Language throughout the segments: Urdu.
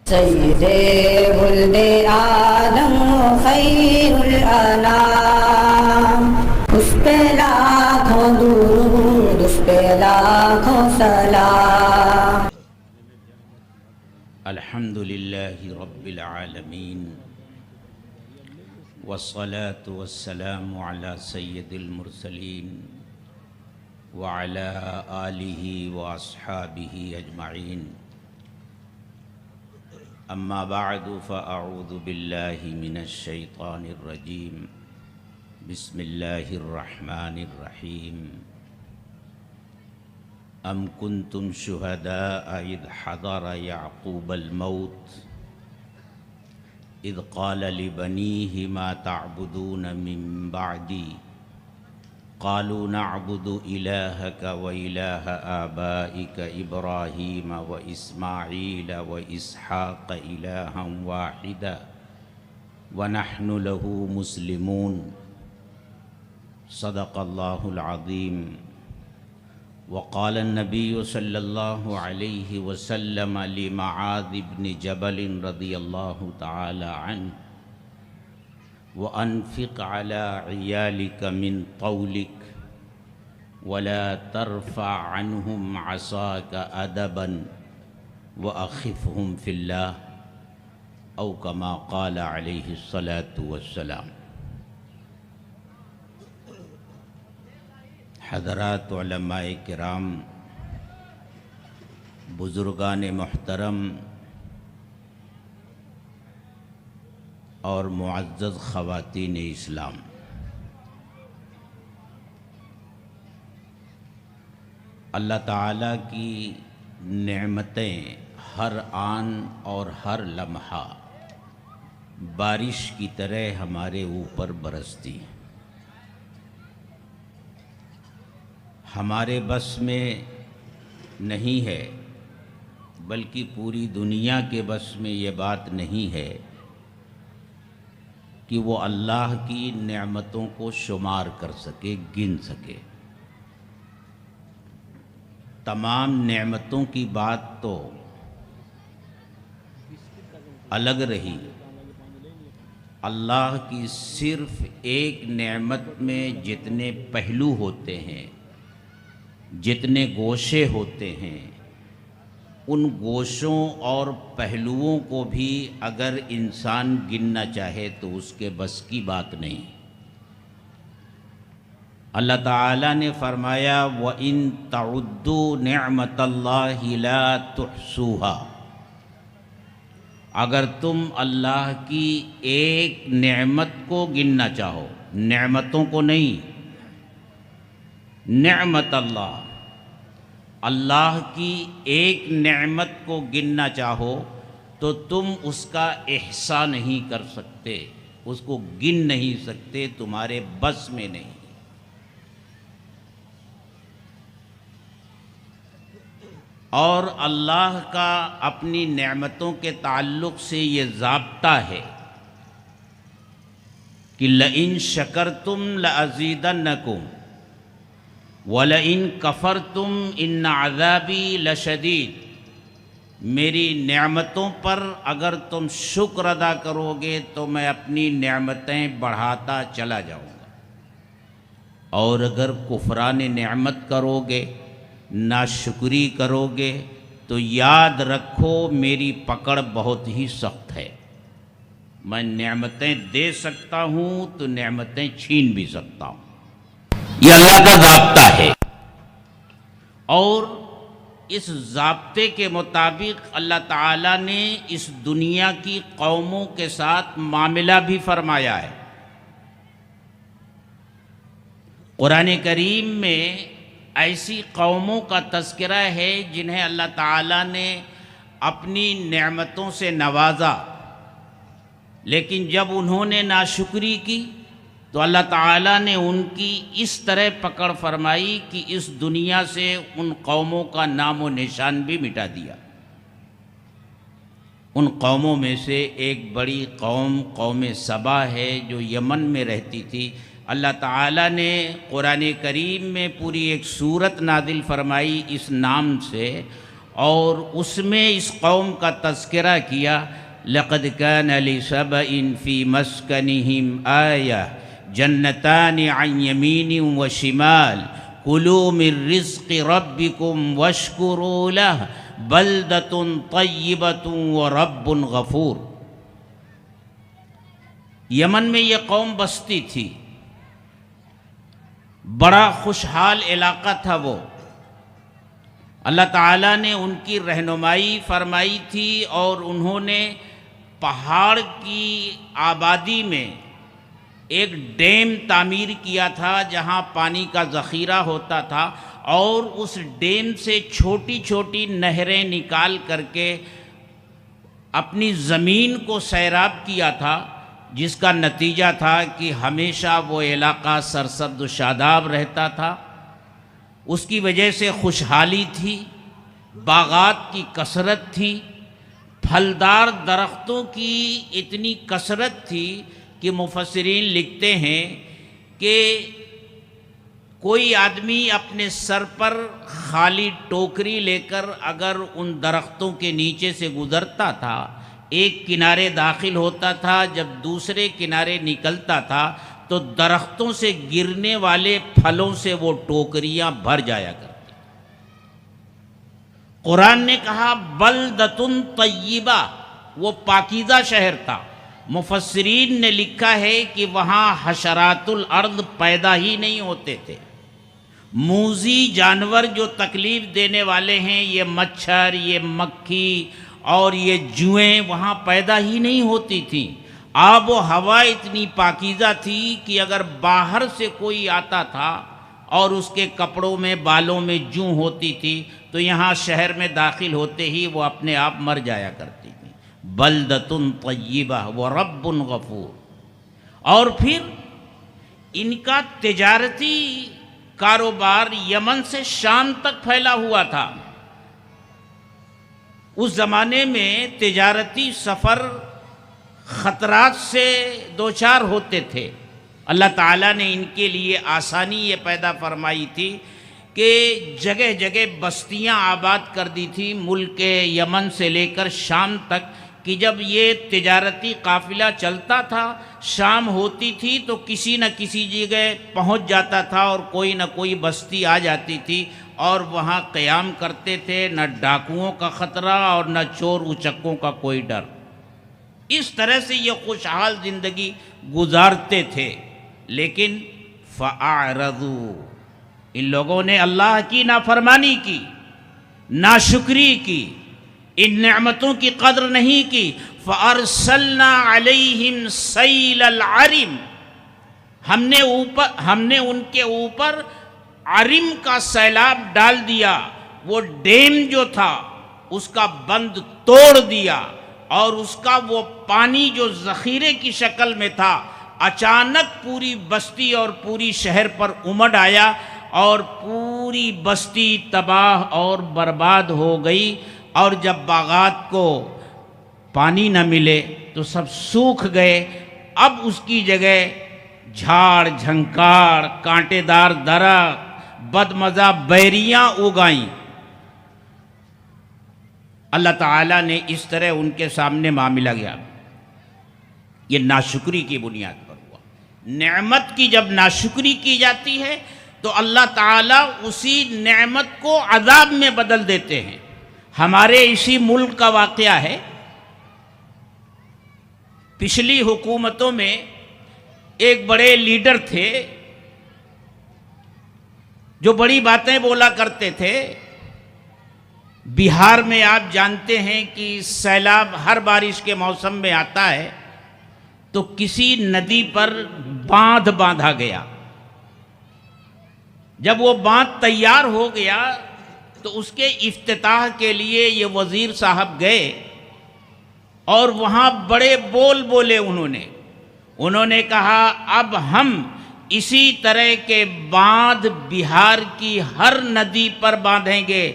سید ولد آدم خیر الانام، اس پہ لاکھوں درود، اس پہ لاکھوں سلام۔ الحمد للہ رب العالمین، والصلاة والسلام علی سید المرسلین وعلی آلہ واصحابہ اجمعین۔ اما بعد فاعوذ باللہ من الشیطان الرجیم، بسم اللہ الرحمن الرحیم۔ ام کنتم شہداء اذ حضر یعقوب الموت اذ قال لبنیہ ما تعبدون من بعدی قالوا نعبد الہک والہ آبائک ابراہیم واسماعیل واسحاق الہا واحدا ونحن له مسلمون۔ صدق اللہ العظیم۔ وقال النبی صلی اللہ علیہ وسلم لمعاذ بن جبل رضی اللہ تعالی عنہ: وَأَنفِقْ عَلَىٰ عِيَالِكَ مِنْ طَوْلِكَ وَلَا تَرْفَعْ عَنْهُمْ عَصَاكَ أَدَبًا وَأَخِفْهُمْ فِي اللَّهِ، أو كما قال علیہ الصلاة والسلام۔ حضرات علماء کرام، بزرگان محترم اور معزز خواتین اسلام، اللہ تعالیٰ کی نعمتیں ہر آن اور ہر لمحہ بارش کی طرح ہمارے اوپر برستی ہیں۔ ہمارے بس میں نہیں ہے، بلکہ پوری دنیا کے بس میں یہ بات نہیں ہے کہ وہ اللہ کی نعمتوں کو شمار کر سکے، گن سکے۔ تمام نعمتوں کی بات تو الگ رہی، اللہ کی صرف ایک نعمت میں جتنے پہلو ہوتے ہیں، جتنے گوشے ہوتے ہیں، ان گوشوں اور پہلوؤں کو بھی اگر انسان گننا چاہے تو اس کے بس کی بات نہیں۔ اللہ تعالیٰ نے فرمایا وَإِن تَعُدُّوا نِعْمَةَ اللَّهِ لَا تُحْصُوهَا، اگر تم اللہ کی ایک نعمت کو گننا چاہو، نعمتوں کو نہیں، نعمت اللہ کی ایک نعمت کو گننا چاہو تو تم اس کا احصاء نہیں کر سکتے، اس کو گن نہیں سکتے، تمہارے بس میں نہیں۔ اور اللہ کا اپنی نعمتوں کے تعلق سے یہ ضابطہ ہے کہ لَإِن شَكَرْتُمْ لَأَزِيدَنَّكُمْ وَلَئِن كَفَرْتُمْ إِنَّ عَذَابِي لَشَدِيدٌ۔ میری نعمتوں پر اگر تم شکر ادا کرو گے تو میں اپنی نعمتیں بڑھاتا چلا جاؤں گا، اور اگر کفران نعمت کرو گے، ناشکری کرو گے، تو یاد رکھو میری پکڑ بہت ہی سخت ہے۔ میں نعمتیں دے سکتا ہوں تو نعمتیں چھین بھی سکتا ہوں، یہ اللہ کا ضابطہ ہے۔ اور اس ضابطے کے مطابق اللہ تعالیٰ نے اس دنیا کی قوموں کے ساتھ معاملہ بھی فرمایا ہے۔ قرآن کریم میں ایسی قوموں کا تذکرہ ہے جنہیں اللہ تعالیٰ نے اپنی نعمتوں سے نوازا، لیکن جب انہوں نے ناشکری کی تو اللہ تعالیٰ نے ان کی اس طرح پکڑ فرمائی کہ اس دنیا سے ان قوموں کا نام و نشان بھی مٹا دیا۔ ان قوموں میں سے ایک بڑی قوم سبا ہے جو یمن میں رہتی تھی۔ اللہ تعالیٰ نے قرآن کریم میں پوری ایک سورت نازل فرمائی اس نام سے، اور اس میں اس قوم کا تذکرہ کیا، لقد كان لسبإ في مسكنهم آية جنتان عن يمين وشمال كلوا من رزق ربكم واشكروا له بلدة طيبة ورب غفور۔ یمن میں یہ قوم بستی تھی، بڑا خوشحال علاقہ تھا وہ۔ اللہ تعالیٰ نے ان کی رہنمائی فرمائی تھی اور انہوں نے پہاڑ کی آبادی میں ایک ڈیم تعمیر کیا تھا جہاں پانی کا ذخیرہ ہوتا تھا، اور اس ڈیم سے چھوٹی چھوٹی نہریں نکال کر کے اپنی زمین کو سیراب کیا تھا، جس کا نتیجہ تھا کہ ہمیشہ وہ علاقہ سرسبز و شاداب رہتا تھا۔ اس کی وجہ سے خوشحالی تھی، باغات کی کثرت تھی، پھلدار درختوں کی اتنی کثرت تھی کہ مفسرین لکھتے ہیں کہ کوئی آدمی اپنے سر پر خالی ٹوکری لے کر اگر ان درختوں کے نیچے سے گزرتا تھا، ایک کنارے داخل ہوتا تھا، جب دوسرے کنارے نکلتا تھا تو درختوں سے گرنے والے پھلوں سے وہ ٹوکریاں بھر جایا کرتی۔ قرآن نے کہا بلدۃ طیبہ، وہ پاکیزہ شہر تھا۔ مفسرین نے لکھا ہے کہ وہاں حشرات الارض پیدا ہی نہیں ہوتے تھے، موذی جانور جو تکلیف دینے والے ہیں، یہ مچھر، یہ مکھی اور یہ جوئیں وہاں پیدا ہی نہیں ہوتی تھیں۔ آب و ہوا اتنی پاکیزہ تھی کہ اگر باہر سے کوئی آتا تھا اور اس کے کپڑوں میں بالوں میں جوں ہوتی تھی تو یہاں شہر میں داخل ہوتے ہی وہ اپنے آپ مر جایا کرتی تھی۔ بلدۃ طیبہ ورب غفور۔ اور پھر ان کا تجارتی کاروبار یمن سے شام تک پھیلا ہوا تھا۔ اس زمانے میں تجارتی سفر خطرات سے دوچار ہوتے تھے۔ اللہ تعالیٰ نے ان کے لیے آسانی یہ پیدا فرمائی تھی کہ جگہ جگہ بستیاں آباد کر دی تھی ملک یمن سے لے کر شام تک، کہ جب یہ تجارتی قافلہ چلتا تھا، شام ہوتی تھی تو کسی نہ کسی جگہ پہنچ جاتا تھا اور کوئی نہ کوئی بستی آ جاتی تھی اور وہاں قیام کرتے تھے، نہ ڈاکوؤں کا خطرہ اور نہ چور اچکوں کا کوئی ڈر۔ اس طرح سے یہ خوشحال زندگی گزارتے تھے۔ لیکن فَأَعْرَضُوا، ان لوگوں نے اللہ کی نافرمانی کی، ناشکری کی، ان نعمتوں کی قدر نہیں کی۔ فَأَرْسَلْنَا عَلَيْهِمْ سَيْلَ الْعَرِمِ، ہم نے ان کے اوپر عرم کا سیلاب ڈال دیا۔ وہ ڈیم جو تھا اس کا بند توڑ دیا اور اس کا وہ پانی جو ذخیرے کی شکل میں تھا اچانک پوری بستی اور پوری شہر پر امڈ آیا اور پوری بستی تباہ اور برباد ہو گئی۔ اور جب باغات کو پانی نہ ملے تو سب سوکھ گئے۔ اب اس کی جگہ جھاڑ جھنکاڑ، کانٹے دار درخت، بدمزہ بیریاں اگائیں۔ اللہ تعالیٰ نے اس طرح ان کے سامنے معاملہ کیا۔ یہ ناشکری کی بنیاد پر ہوا۔ نعمت کی جب ناشکری کی جاتی ہے تو اللہ تعالیٰ اسی نعمت کو عذاب میں بدل دیتے ہیں۔ ہمارے اسی ملک کا واقعہ ہے۔ پچھلی حکومتوں میں ایک بڑے لیڈر تھے جو بڑی باتیں بولا کرتے تھے۔ بہار میں آپ جانتے ہیں کہ سیلاب ہر بارش کے موسم میں آتا ہے تو کسی ندی پر باندھ باندھا گیا۔ جب وہ باندھ تیار ہو گیا تو اس کے افتتاح کے لیے یہ وزیر صاحب گئے اور وہاں بڑے بول بولے انہوں نے کہا اب ہم اسی طرح کے باندھ بہار کی ہر ندی پر باندھیں گے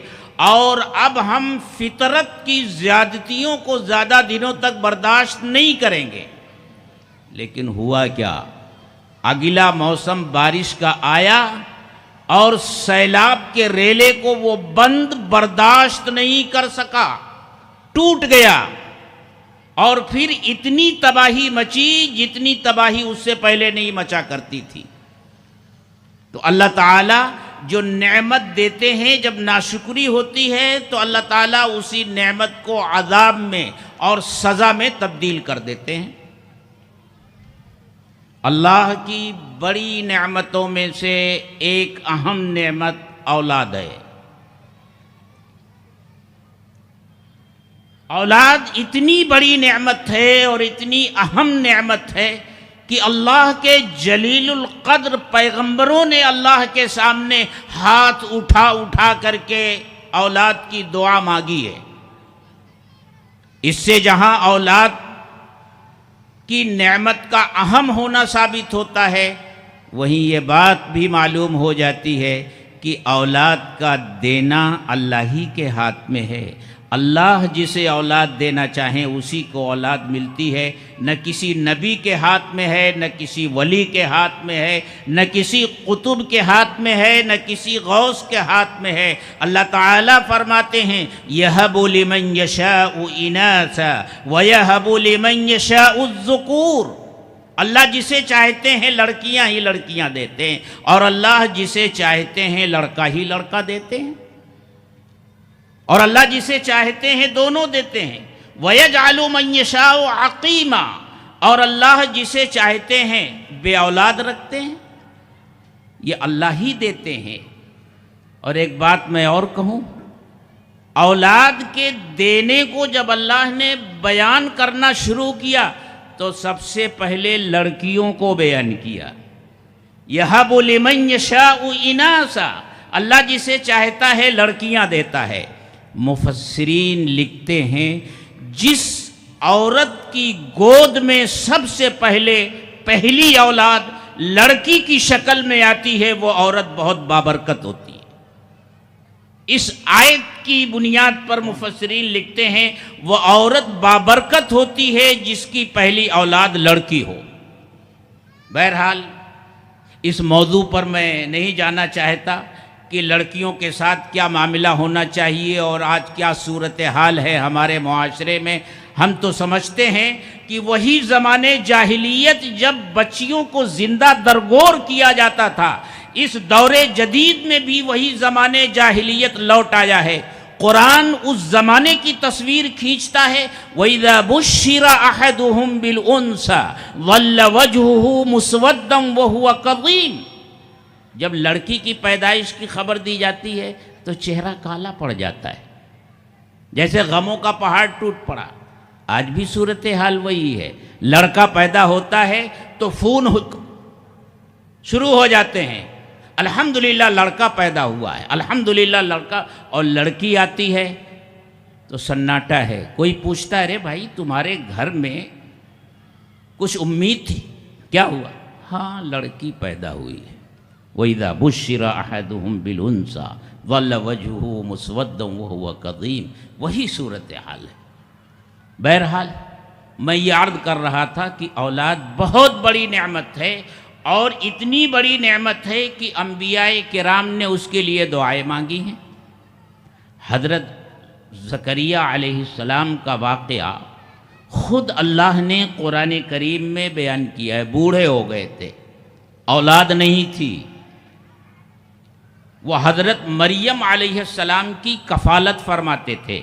اور اب ہم فطرت کی زیادتیوں کو زیادہ دنوں تک برداشت نہیں کریں گے۔ لیکن ہوا کیا؟ اگلا موسم بارش کا آیا اور سیلاب کے ریلے کو وہ بند برداشت نہیں کر سکا، ٹوٹ گیا، اور پھر اتنی تباہی مچی جتنی تباہی اس سے پہلے نہیں مچا کرتی تھی۔ تو اللہ تعالیٰ جو نعمت دیتے ہیں، جب ناشکری ہوتی ہے تو اللہ تعالیٰ اسی نعمت کو عذاب میں اور سزا میں تبدیل کر دیتے ہیں۔ اللہ کی بڑی نعمتوں میں سے ایک اہم نعمت اولاد ہے۔ اولاد اتنی بڑی نعمت ہے اور اتنی اہم نعمت ہے کہ اللہ کے جلیل القدر پیغمبروں نے اللہ کے سامنے ہاتھ اٹھا اٹھا کر کے اولاد کی دعا مانگی ہے۔ اس سے جہاں اولاد کی نعمت کا اہم ہونا ثابت ہوتا ہے، وہیں یہ بات بھی معلوم ہو جاتی ہے کہ اولاد کا دینا اللہ ہی کے ہاتھ میں ہے۔ اللہ جسے اولاد دینا چاہیں اسی کو اولاد ملتی ہے، نہ کسی نبی کے ہاتھ میں ہے، نہ کسی ولی کے ہاتھ میں ہے، نہ کسی قطب کے ہاتھ میں ہے، نہ کسی غوث کے ہاتھ میں ہے۔ اللہ تعالیٰ فرماتے ہیں یَهَبُ لِمَن يَشَاءُ إِنَاثًا وَيَهَبُ لِمَن يَشَاءُ الذُّكُورَ۔ اللہ جسے چاہتے ہیں لڑکیاں ہی لڑکیاں دیتے ہیں، اور اللہ جسے چاہتے ہیں لڑکا ہی لڑکا دیتے ہیں، اور اللہ جسے چاہتے ہیں دونوں دیتے ہیں۔ وَيَجْعَلُ مَن يَشَاءُ عَقِيمًا، اور اللہ جسے چاہتے ہیں بے اولاد رکھتے ہیں۔ یہ اللہ ہی دیتے ہیں۔ اور ایک بات میں اور کہوں، اولاد کے دینے کو جب اللہ نے بیان کرنا شروع کیا تو سب سے پہلے لڑکیوں کو بیان کیا۔ یَهَبُ لِمَن يَشَاءُ إِنَاثًا، اللہ جسے چاہتا ہے لڑکیاں دیتا ہے۔ مفسرین لکھتے ہیں جس عورت کی گود میں سب سے پہلے پہلی اولاد لڑکی کی شکل میں آتی ہے وہ عورت بہت بابرکت ہوتی ہے۔ اس آیت کی بنیاد پر مفسرین لکھتے ہیں وہ عورت بابرکت ہوتی ہے جس کی پہلی اولاد لڑکی ہو۔ بہرحال اس موضوع پر میں نہیں جانا چاہتا کہ لڑکیوں کے ساتھ کیا معاملہ ہونا چاہیے اور آج کیا صورتحال ہے ہمارے معاشرے میں۔ ہم تو سمجھتے ہیں کہ وہی زمانے جاہلیت جب بچیوں کو زندہ درگور کیا جاتا تھا، اس دور جدید میں بھی وہی زمانے جاہلیت لوٹ آیا ہے۔ قرآن اس زمانے کی تصویر کھینچتا ہے وَإِذَا بُشِّرَ أَحَدُهُمْ بِالْأُنثَىٰ ظَلَّ وَجْهُهُ مُسْوَدًّا وَهُوَ كَظِيمٌ۔ جب لڑکی کی پیدائش کی خبر دی جاتی ہے تو چہرہ کالا پڑ جاتا ہے، جیسے غموں کا پہاڑ ٹوٹ پڑا۔ آج بھی صورتحال وہی ہے۔ لڑکا پیدا ہوتا ہے تو فون شروع ہو جاتے ہیں، الحمدللہ لڑکا پیدا ہوا ہے، الحمدللہ لڑکا، اور لڑکی آتی ہے تو سناٹا ہے۔ کوئی پوچھتا ہے رے بھائی تمہارے گھر میں کچھ امید تھی، کیا ہوا؟ ہاں لڑکی پیدا ہوئی ہے۔ وَإِذَا بُشِّرَ أَحَدُهُمْ بِالْأُنثَىٰ ظَلَّ وَجْهُهُ مُسْوَدًّا وَهُوَ كَظِيمٌ، وہی صورتحال ہے۔ بہرحال میں یہ عرض کر رہا تھا کہ اولاد بہت بڑی نعمت ہے، اور اتنی بڑی نعمت ہے کہ انبیاء کرام نے اس کے لیے دعائیں مانگی ہیں۔ حضرت زکریا علیہ السلام کا واقعہ خود اللہ نے قرآن کریم میں بیان کیا ہے۔ بوڑھے ہو گئے تھے، اولاد نہیں تھی، وہ حضرت مریم علیہ السلام کی کفالت فرماتے تھے۔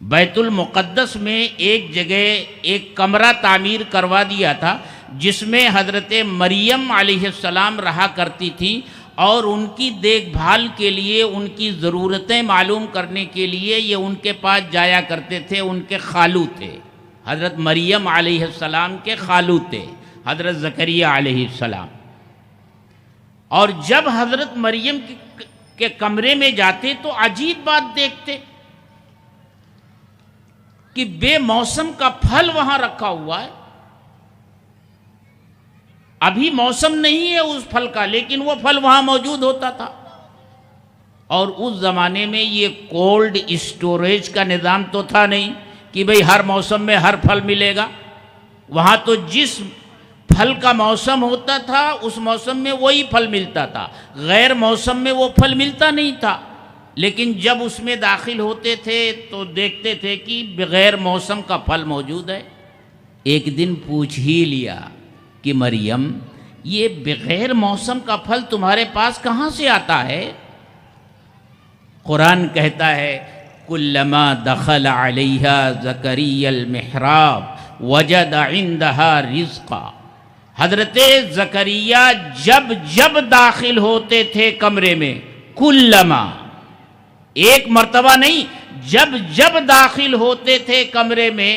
بیت المقدس میں ایک جگہ ایک کمرہ تعمیر کروا دیا تھا جس میں حضرت مریم علیہ السلام رہا کرتی تھیں، اور ان کی دیکھ بھال کے لیے، ان کی ضرورتیں معلوم کرنے کے لیے یہ ان کے پاس جایا کرتے تھے۔ ان کے خالو تھے، حضرت مریم علیہ السلام کے خالو تھے حضرت زکریا علیہ السلام۔ اور جب حضرت مریم کے کمرے میں جاتے تو عجیب بات دیکھتے کہ بے موسم کا پھل وہاں رکھا ہوا ہے۔ ابھی موسم نہیں ہے اس پھل کا، لیکن وہ پھل وہاں موجود ہوتا تھا۔ اور اس زمانے میں یہ کولڈ اسٹوریج کا نظام تو تھا نہیں کہ بھئی ہر موسم میں ہر پھل ملے گا۔ وہاں تو جس پھل کا موسم ہوتا تھا اس موسم میں وہی پھل ملتا تھا، غیر موسم میں وہ پھل ملتا نہیں تھا، لیکن جب اس میں داخل ہوتے تھے تو دیکھتے تھے کہ بغیر موسم کا پھل موجود ہے۔ ایک دن پوچھ ہی لیا کہ مریم یہ بغیر موسم کا پھل تمہارے پاس کہاں سے آتا ہے؟ قرآن کہتا ہے کلما دخل علیہا زکریا المحراب وجد عندہا رزقا۔ حضرت زکریا جب جب داخل ہوتے تھے کمرے میں، کلما، ایک مرتبہ نہیں، جب جب داخل ہوتے تھے کمرے میں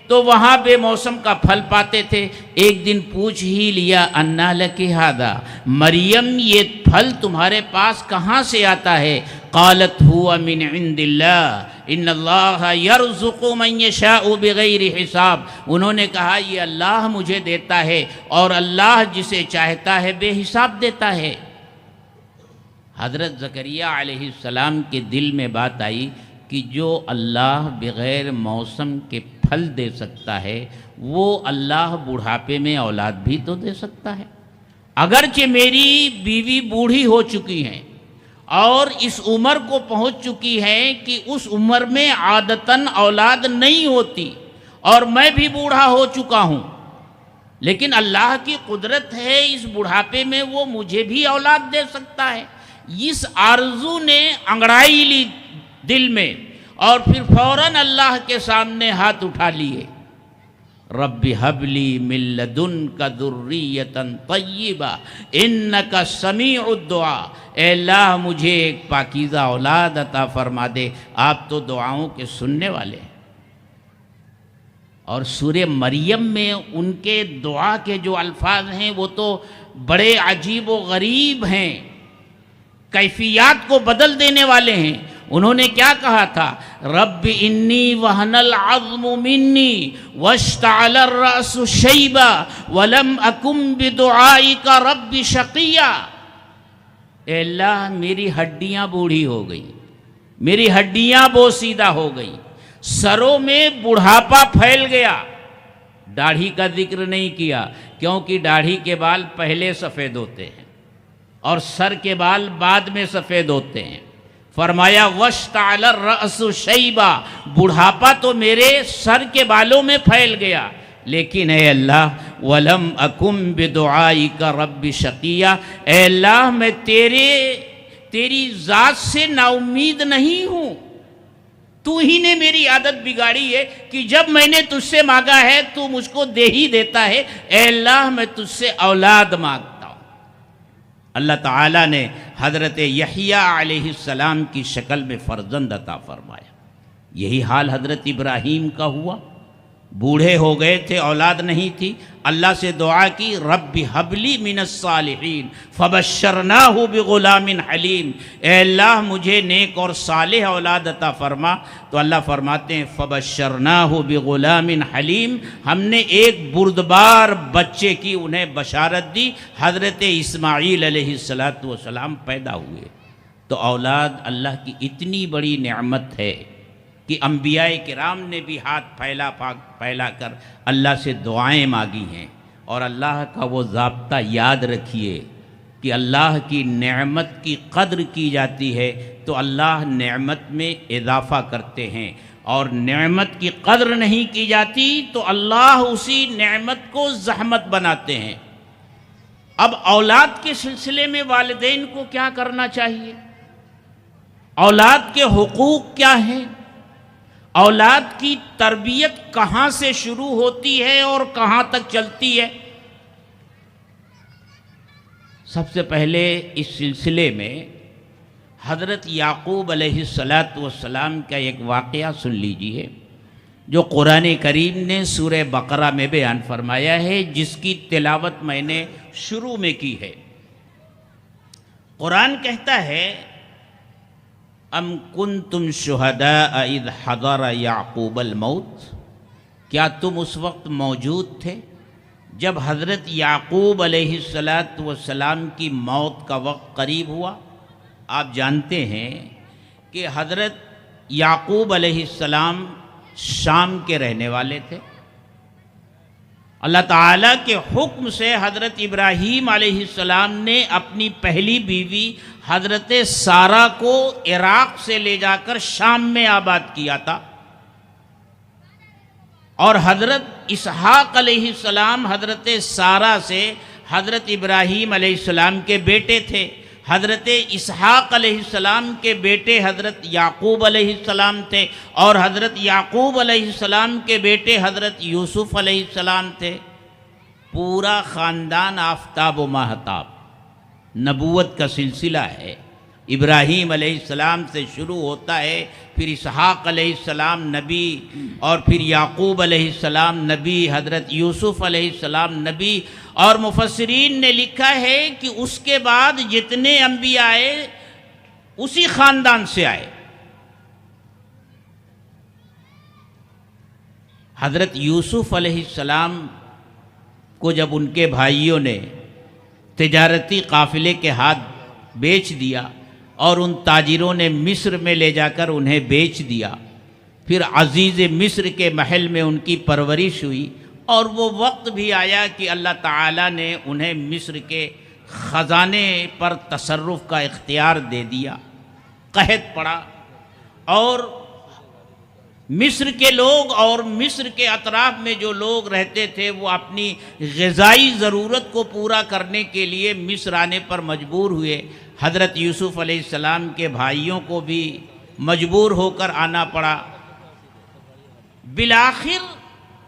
تو وہاں بے موسم کا پھل پاتے تھے۔ ایک دن پوچھ ہی لیا انا لک ھذا، مریم یہ پھل تمہارے پاس کہاں سے آتا ہے؟ قالت هو من عند اللہ ان اللہ یرزق من یشاء بغیر حساب۔ انہوں نے کہا یہ اللہ مجھے دیتا ہے اور اللہ جسے چاہتا ہے بے حساب دیتا ہے۔ حضرت زکریا علیہ السلام کے دل میں بات آئی کہ جو اللہ بغیر موسم کے پھل دے سکتا ہے وہ اللہ بڑھاپے میں اولاد بھی تو دے سکتا ہے۔ اگرچہ میری بیوی بوڑھی ہو چکی ہیں اور اس عمر کو پہنچ چکی ہے کہ اس عمر میں عادتاً اولاد نہیں ہوتی اور میں بھی بوڑھا ہو چکا ہوں، لیکن اللہ کی قدرت ہے اس بڑھاپے میں وہ مجھے بھی اولاد دے سکتا ہے۔ اس آرزو نے انگڑائی لی دل میں اور پھر فوراً اللہ کے سامنے ہاتھ اٹھا لیے، رب ہب لی من لدنک ذریۃ طیبہ انک سمیع الدعاء۔ اے اللہ مجھے ایک پاکیزہ اولاد عطا فرما دے، آپ تو دعاؤں کے سننے والے ہیں۔ اور سورہ مریم میں ان کے دعا کے جو الفاظ ہیں وہ تو بڑے عجیب و غریب ہیں، کیفیات کو بدل دینے والے ہیں۔ انہوں نے کیا کہا تھا؟ رب انی وہن العظم منی واشتعل الرأس شیبا ولم اکن بدعائک رب شقیا۔ اے اللہ میری ہڈیاں بوڑھی ہو گئی، میری ہڈیاں بوسیدہ ہو گئی، سروں میں بڑھاپا پھیل گیا۔ داڑھی کا ذکر نہیں کیا کیونکہ داڑھی کے بال پہلے سفید ہوتے ہیں اور سر کے بال بعد میں سفید ہوتے ہیں۔ فرمایا واشتعل الرأس شیبا، بڑھاپا تو میرے سر کے بالوں میں پھیل گیا، لیکن اے اللہ ولم اکن بدعائک رب شقیا، اے اللہ میں تیری ذات سے نا امید نہیں ہوں۔ تو ہی نے میری عادت بگاڑی ہے کہ جب میں نے تجھ سے مانگا ہے تو مجھ کو دے ہی دیتا ہے۔ اے اللہ میں تجھ سے اولاد مانگتا ہوں۔ اللہ تعالیٰ نے حضرت یحییٰ علیہ السلام کی شکل میں فرزند عطا فرمایا۔ یہی حال حضرت ابراہیم کا ہوا، بوڑھے ہو گئے تھے، اولاد نہیں تھی، اللہ سے دعا کی رب ہب لی من الصالحین فبشرناہ بغلام حلیم، اے اللہ مجھے نیک اور صالح اولاد عطا فرما۔ تو اللہ فرماتے ہیں فبشرناہ بغلام حلیم، ہم نے ایک بردبار بچے کی انہیں بشارت دی، حضرت اسماعیل علیہ السلام پیدا ہوئے۔ تو اولاد اللہ کی اتنی بڑی نعمت ہے کہ انبیاء کرام نے بھی ہاتھ پھیلا کر اللہ سے دعائیں مانگی ہیں۔ اور اللہ کا وہ ضابطہ یاد رکھیے کہ اللہ کی نعمت کی قدر کی جاتی ہے تو اللہ نعمت میں اضافہ کرتے ہیں، اور نعمت کی قدر نہیں کی جاتی تو اللہ اسی نعمت کو زحمت بناتے ہیں۔ اب اولاد کے سلسلے میں والدین کو کیا کرنا چاہیے؟ اولاد کے حقوق کیا ہیں؟ اولاد کی تربیت کہاں سے شروع ہوتی ہے اور کہاں تک چلتی ہے؟ سب سے پہلے اس سلسلے میں حضرت یعقوب علیہ السلام کا ایک واقعہ سن لیجئے جو قرآن کریم نے سورہ بقرہ میں بیان فرمایا ہے، جس کی تلاوت میں نے شروع میں کی ہے۔ قرآن کہتا ہے ام کنتم شہداء اذ حضر یعقوب الموت، کیا تم اس وقت موجود تھے جب حضرت یعقوب علیہ السلام کی موت کا وقت قریب ہوا؟ آپ جانتے ہیں کہ حضرت یعقوب علیہ السلام شام کے رہنے والے تھے، اللہ تعالیٰ کے حکم سے حضرت ابراہیم علیہ السلام نے اپنی پہلی بیوی حضرت سارہ کو عراق سے لے جا کر شام میں آباد کیا تھا، اور حضرت اسحاق علیہ السلام حضرت سارہ سے حضرت ابراہیم علیہ السلام کے بیٹے تھے۔ حضرت اسحاق علیہ السلام کے بیٹے حضرت یعقوب علیہ السلام تھے، اور حضرت یعقوب علیہ السلام کے بیٹے حضرت یوسف علیہ السلام تھے۔ پورا خاندان آفتاب و ماہتاب، نبوت کا سلسلہ ہے۔ ابراہیم علیہ السلام سے شروع ہوتا ہے، پھر اسحاق علیہ السلام نبی، اور پھر یعقوب علیہ السلام نبی، حضرت یوسف علیہ السلام نبی، اور مفسرین نے لکھا ہے کہ اس کے بعد جتنے انبیاء آئے اسی خاندان سے آئے۔ حضرت یوسف علیہ السلام کو جب ان کے بھائیوں نے تجارتی قافلے کے ہاتھ بیچ دیا، اور ان تاجروں نے مصر میں لے جا کر انہیں بیچ دیا، پھر عزیز مصر کے محل میں ان کی پرورش ہوئی، اور وہ وقت بھی آیا کہ اللہ تعالیٰ نے انہیں مصر کے خزانے پر تصرف کا اختیار دے دیا۔ قحط پڑا، اور مصر کے لوگ اور مصر کے اطراف میں جو لوگ رہتے تھے وہ اپنی غذائی ضرورت کو پورا کرنے کے لیے مصر آنے پر مجبور ہوئے۔ حضرت یوسف علیہ السلام کے بھائیوں کو بھی مجبور ہو کر آنا پڑا۔ بالآخر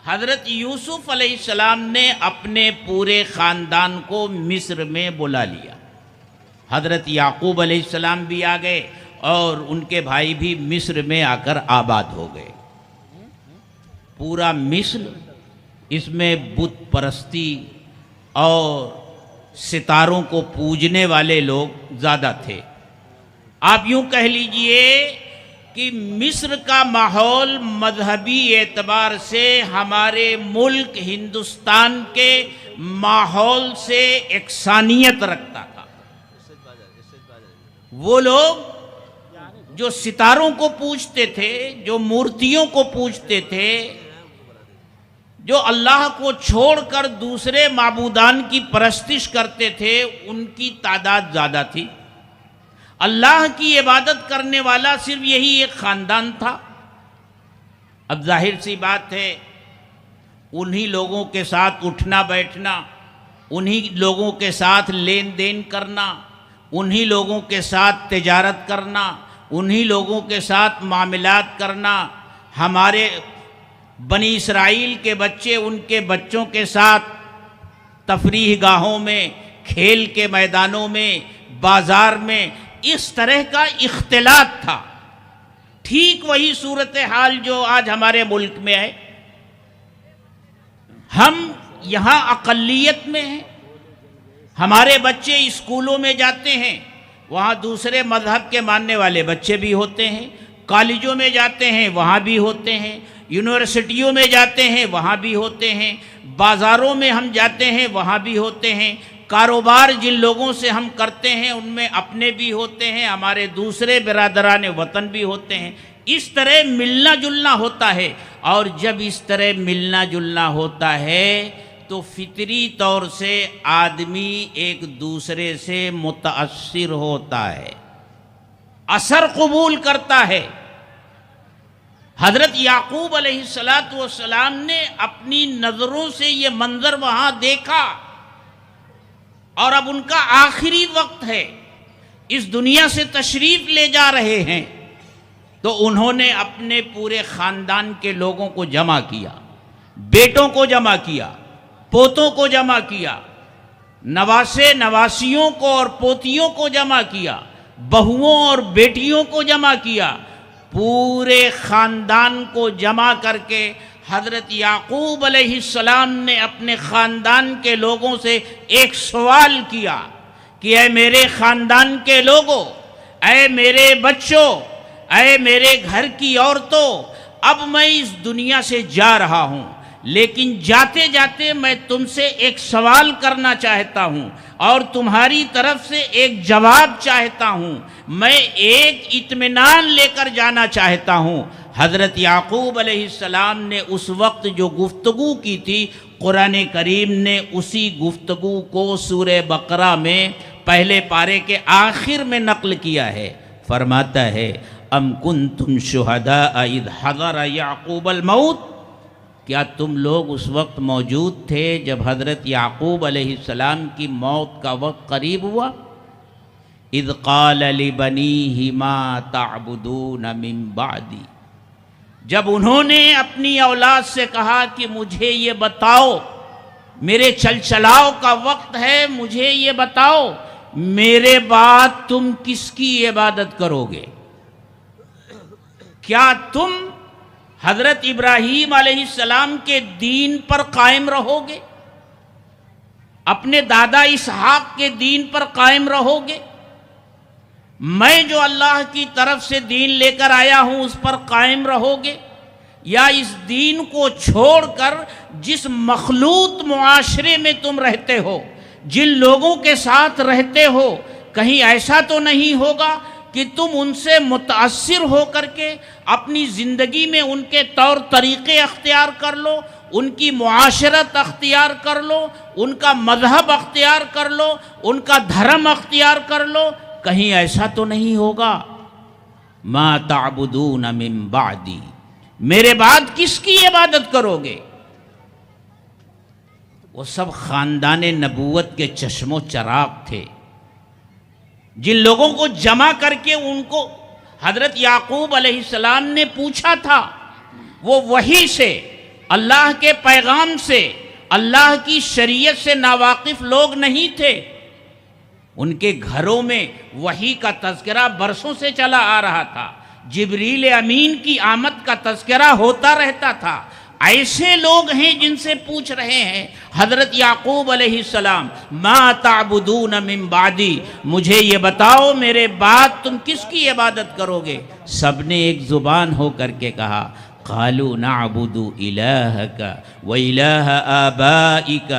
حضرت یوسف علیہ السلام نے اپنے پورے خاندان کو مصر میں بلا لیا۔ حضرت یعقوب علیہ السلام بھی آ گئے، اور ان کے بھائی بھی مصر میں آ کر آباد ہو گئے۔ پورا مصر، اس میں بت پرستی اور ستاروں کو پوجنے والے لوگ زیادہ تھے۔ آپ یوں کہہ لیجئے کہ مصر کا ماحول مذہبی اعتبار سے ہمارے ملک ہندوستان کے ماحول سے یکسانیت رکھتا تھا۔ وہ لوگ جو ستاروں کو پوجتے تھے، جو مورتیوں کو پوجتے تھے، جو اللہ کو چھوڑ کر دوسرے معبودان کی پرستش کرتے تھے، ان کی تعداد زیادہ تھی۔ اللہ کی عبادت کرنے والا صرف یہی ایک خاندان تھا۔ اب ظاہر سی بات ہے، انہی لوگوں کے ساتھ اٹھنا بیٹھنا، انہی لوگوں کے ساتھ لین دین کرنا، انہی لوگوں کے ساتھ تجارت کرنا، انہی لوگوں کے ساتھ معاملات کرنا، ہمارے بنی اسرائیل کے بچے ان کے بچوں کے ساتھ تفریح گاہوں میں، کھیل کے میدانوں میں، بازار میں، اس طرح کا اختلاط تھا۔ ٹھیک وہی صورتحال جو آج ہمارے ملک میں ہے۔ ہم یہاں اقلیت میں ہیں، ہمارے بچے اسکولوں میں جاتے ہیں، وہاں دوسرے مذہب کے ماننے والے بچے بھی ہوتے ہیں، کالجوں میں جاتے ہیں وہاں بھی ہوتے ہیں، یونیورسٹیوں میں جاتے ہیں وہاں بھی ہوتے ہیں، بازاروں میں ہم جاتے ہیں وہاں بھی ہوتے ہیں، کاروبار جن لوگوں سے ہم کرتے ہیں ان میں اپنے بھی ہوتے ہیں، ہمارے دوسرے برادران وطن بھی ہوتے ہیں۔ اس طرح ملنا جلنا ہوتا ہے، اور جب اس طرح ملنا جلنا ہوتا ہے تو فطری طور سے آدمی ایک دوسرے سے متاثر ہوتا ہے، اثر قبول کرتا ہے۔ حضرت یعقوب علیہ السلام نے اپنی نظروں سے یہ منظر وہاں دیکھا، اور اب ان کا آخری وقت ہے، اس دنیا سے تشریف لے جا رہے ہیں، تو انہوں نے اپنے پورے خاندان کے لوگوں کو جمع کیا، بیٹوں کو جمع کیا، پوتوں کو جمع کیا، نواسے نواسیوں کو اور پوتیوں کو جمع کیا، بہوؤں اور بیٹیوں کو جمع کیا، پورے خاندان کو جمع کر کے حضرت یعقوب علیہ السلام نے اپنے خاندان کے لوگوں سے ایک سوال کیا کہ اے میرے خاندان کے لوگوں، اے میرے بچوں، اے میرے گھر کی عورتوں، اب میں اس دنیا سے جا رہا ہوں، لیکن جاتے جاتے میں تم سے ایک سوال کرنا چاہتا ہوں اور تمہاری طرف سے ایک جواب چاہتا ہوں، میں ایک اطمینان لے کر جانا چاہتا ہوں۔ حضرت یعقوب علیہ السلام نے اس وقت جو گفتگو کی تھی، قرآن کریم نے اسی گفتگو کو سورہ بقرہ میں پہلے پارے کے آخر میں نقل کیا ہے۔ فرماتا ہے ام کنتم شہداء اذ حضر یعقوب الموت، کیا تم لوگ اس وقت موجود تھے جب حضرت یعقوب علیہ السلام کی موت کا وقت قریب ہوا؟ اذ قال لبنیہ ما تعبدون من بعدی، جب انہوں نے اپنی اولاد سے کہا کہ مجھے یہ بتاؤ، میرے چلچلاؤ کا وقت ہے، مجھے یہ بتاؤ میرے بعد تم کس کی عبادت کرو گے؟ کیا تم حضرت ابراہیم علیہ السلام کے دین پر قائم رہو گے؟ اپنے دادا اسحاق کے دین پر قائم رہو گے؟ میں جو اللہ کی طرف سے دین لے کر آیا ہوں اس پر قائم رہو گے؟ یا اس دین کو چھوڑ کر جس مخلوط معاشرے میں تم رہتے ہو، جن لوگوں کے ساتھ رہتے ہو، کہیں ایسا تو نہیں ہوگا کہ تم ان سے متاثر ہو کر کے اپنی زندگی میں ان کے طور طریقے اختیار کر لو، ان کی معاشرت اختیار کر لو، ان کا مذہب اختیار کر لو، ان کا دھرم اختیار کر لو؟ کہیں ایسا تو نہیں ہوگا۔ ما تعبدون من بعدی، میرے بعد کس کی عبادت کرو گے؟ وہ سب خاندان نبوت کے چشم و چراغ تھے، جن لوگوں کو جمع کر کے ان کو حضرت یعقوب علیہ السلام نے پوچھا تھا، وہ وحی سے، اللہ کے پیغام سے، اللہ کی شریعت سے ناواقف لوگ نہیں تھے۔ ان کے گھروں میں وحی کا تذکرہ برسوں سے چلا آ رہا تھا، جبریل امین کی آمد کا تذکرہ ہوتا رہتا تھا۔ ایسے لوگ ہیں جن سے پوچھ رہے ہیں حضرت یعقوب علیہ السلام، ما تعبدون من بعدی، مجھے یہ بتاؤ میرے بعد تم کس کی عبادت کرو گے؟ سب نے ایک زبان ہو کر کے کہا، قالوا نعبد الہک و الہ آبائک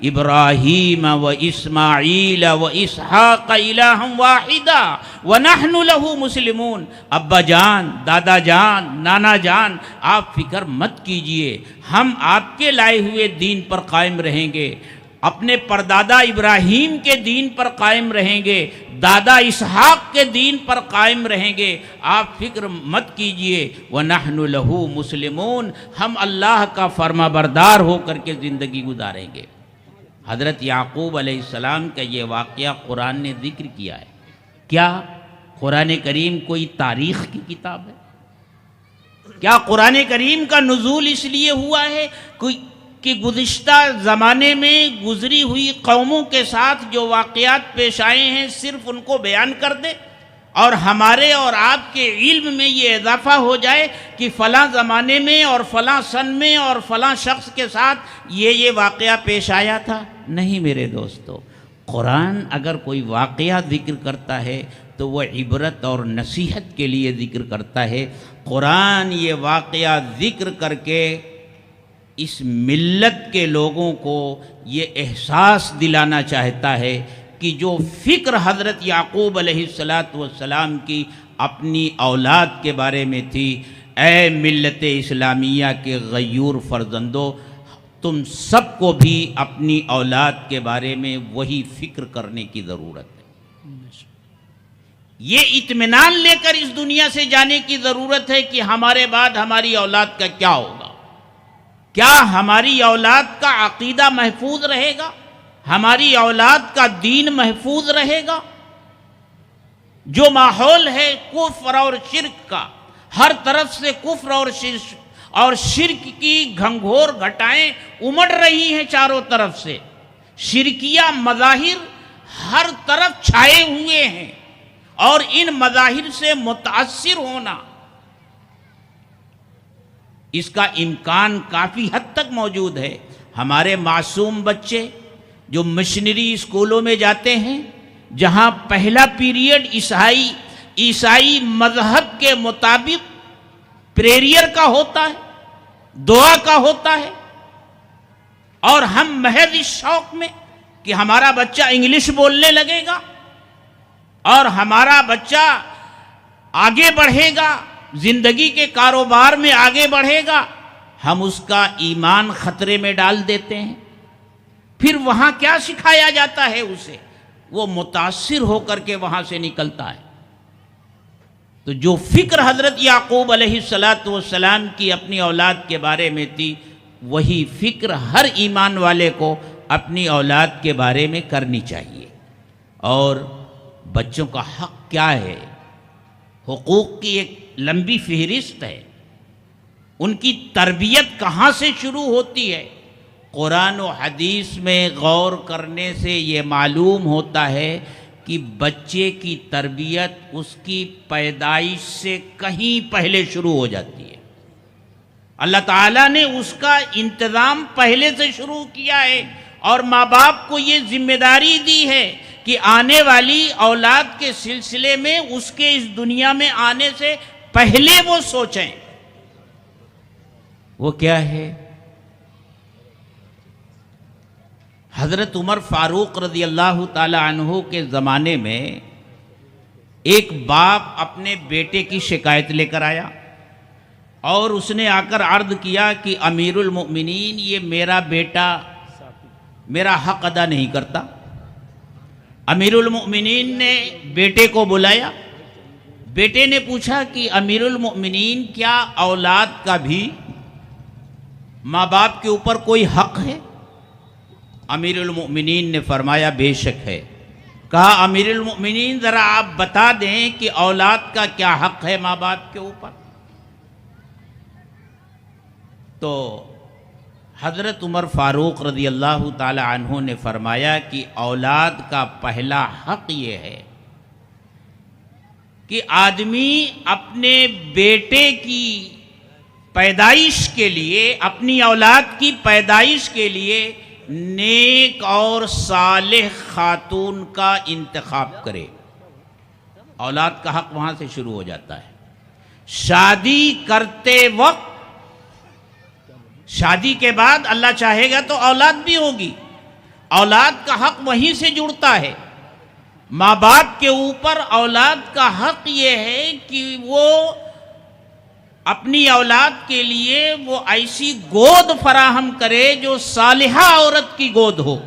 ابراہیم و اسماعیل و اسحاق الہا واحدا ونحن لہ مسلمون۔ ابا جان، دادا جان، نانا جان، آپ فکر مت کیجئے، ہم آپ کے لائے ہوئے دین پر قائم رہیں گے، اپنے پردادا ابراہیم کے دین پر قائم رہیں گے، دادا اسحاق کے دین پر قائم رہیں گے، آپ فکر مت کیجئے، وَنَحْنُ لَهُ مُسْلِمُونَ، ہم اللہ کا فرما بردار ہو کر کے زندگی گزاریں گے۔ حضرت یعقوب علیہ السلام کا یہ واقعہ قرآن نے ذکر کیا ہے۔ کیا قرآن کریم کوئی تاریخ کی کتاب ہے؟ کیا قرآن کریم کا نزول اس لیے ہوا ہے کہ گزشتہ زمانے میں گزری ہوئی قوموں کے ساتھ جو واقعات پیش آئے ہیں صرف ان کو بیان کر دے اور ہمارے اور آپ کے علم میں یہ اضافہ ہو جائے کہ فلاں زمانے میں اور فلاں سن میں اور فلاں شخص کے ساتھ یہ واقعہ پیش آیا تھا؟ نہیں میرے دوستو، قرآن اگر کوئی واقعہ ذکر کرتا ہے تو وہ عبرت اور نصیحت کے لیے ذکر کرتا ہے۔ قرآن یہ واقعہ ذکر کر کے اس ملت کے لوگوں کو یہ احساس دلانا چاہتا ہے کہ جو فکر حضرت یعقوب علیہ السلام کی اپنی اولاد کے بارے میں تھی، اے ملت اسلامیہ کے غیور فرزندوں، تم سب کو بھی اپنی اولاد کے بارے میں وہی فکر کرنے کی ضرورت ہے۔ یہ اطمینان لے کر اس دنیا سے جانے کی ضرورت ہے کہ ہمارے بعد ہماری اولاد کا کیا ہوگا؟ کیا ہماری اولاد کا عقیدہ محفوظ رہے گا؟ ہماری اولاد کا دین محفوظ رہے گا؟ جو ماحول ہے کفر اور شرک کا، ہر طرف سے کفر اور شرک کی گھنگھور گھٹائیں امڑ رہی ہیں چاروں طرف سے، شرکیہ مظاہر ہر طرف چھائے ہوئے ہیں، اور ان مظاہر سے متاثر ہونا اس کا امکان کافی حد تک موجود ہے۔ ہمارے معصوم بچے جو مشنری اسکولوں میں جاتے ہیں، جہاں پہلا پیریڈ عیسائی مذہب کے مطابق پریئر کا ہوتا ہے، دعا کا ہوتا ہے، اور ہم محض اس شوق میں کہ ہمارا بچہ انگلش بولنے لگے گا اور ہمارا بچہ آگے بڑھے گا، زندگی کے کاروبار میں آگے بڑھے گا، ہم اس کا ایمان خطرے میں ڈال دیتے ہیں۔ پھر وہاں کیا سکھایا جاتا ہے اسے؟ وہ متاثر ہو کر کے وہاں سے نکلتا ہے۔ تو جو فکر حضرت یعقوب علیہ السلام کی اپنی اولاد کے بارے میں تھی، وہی فکر ہر ایمان والے کو اپنی اولاد کے بارے میں کرنی چاہیے۔ اور بچوں کا حق کیا ہے؟ حقوق کی ایک لمبی فہرست ہے۔ ان کی تربیت کہاں سے شروع ہوتی ہے؟ قرآن و حدیث میں غور کرنے سے یہ معلوم ہوتا ہے کہ بچے کی تربیت اس کی پیدائش سے کہیں پہلے شروع ہو جاتی ہے۔ اللہ تعالیٰ نے اس کا انتظام پہلے سے شروع کیا ہے، اور ماں باپ کو یہ ذمہ داری دی ہے کہ آنے والی اولاد کے سلسلے میں اس کے اس دنیا میں آنے سے پہلے وہ سوچیں۔ وہ کیا ہے؟ حضرت عمر فاروق رضی اللہ تعالی عنہ کے زمانے میں ایک باپ اپنے بیٹے کی شکایت لے کر آیا، اور اس نے آ کر عرض کیا کہ امیر المؤمنین، یہ میرا بیٹا میرا حق ادا نہیں کرتا۔ امیر المؤمنین نے بیٹے کو بلایا۔ بیٹے نے پوچھا کہ امیر المؤمنین، کیا اولاد کا بھی ماں باپ کے اوپر کوئی حق ہے؟ امیر المؤمنین نے فرمایا بے شک ہے۔ کہا امیر المؤمنین، ذرا آپ بتا دیں کہ اولاد کا کیا حق ہے ماں باپ کے اوپر؟ تو حضرت عمر فاروق رضی اللہ تعالی عنہ نے فرمایا کہ اولاد کا پہلا حق یہ ہے کہ آدمی اپنے بیٹے کی پیدائش کے لیے، اپنی اولاد کی پیدائش کے لیے نیک اور صالح خاتون کا انتخاب کرے۔ اولاد کا حق وہاں سے شروع ہو جاتا ہے۔ شادی کرتے وقت، شادی کے بعد اللہ چاہے گا تو اولاد بھی ہوگی، اولاد کا حق وہیں سے جڑتا ہے۔ ماں باپ کے اوپر اولاد کا حق یہ ہے کہ وہ اپنی اولاد کے لیے وہ ایسی گود فراہم کرے جو صالحہ عورت کی گود ہو۔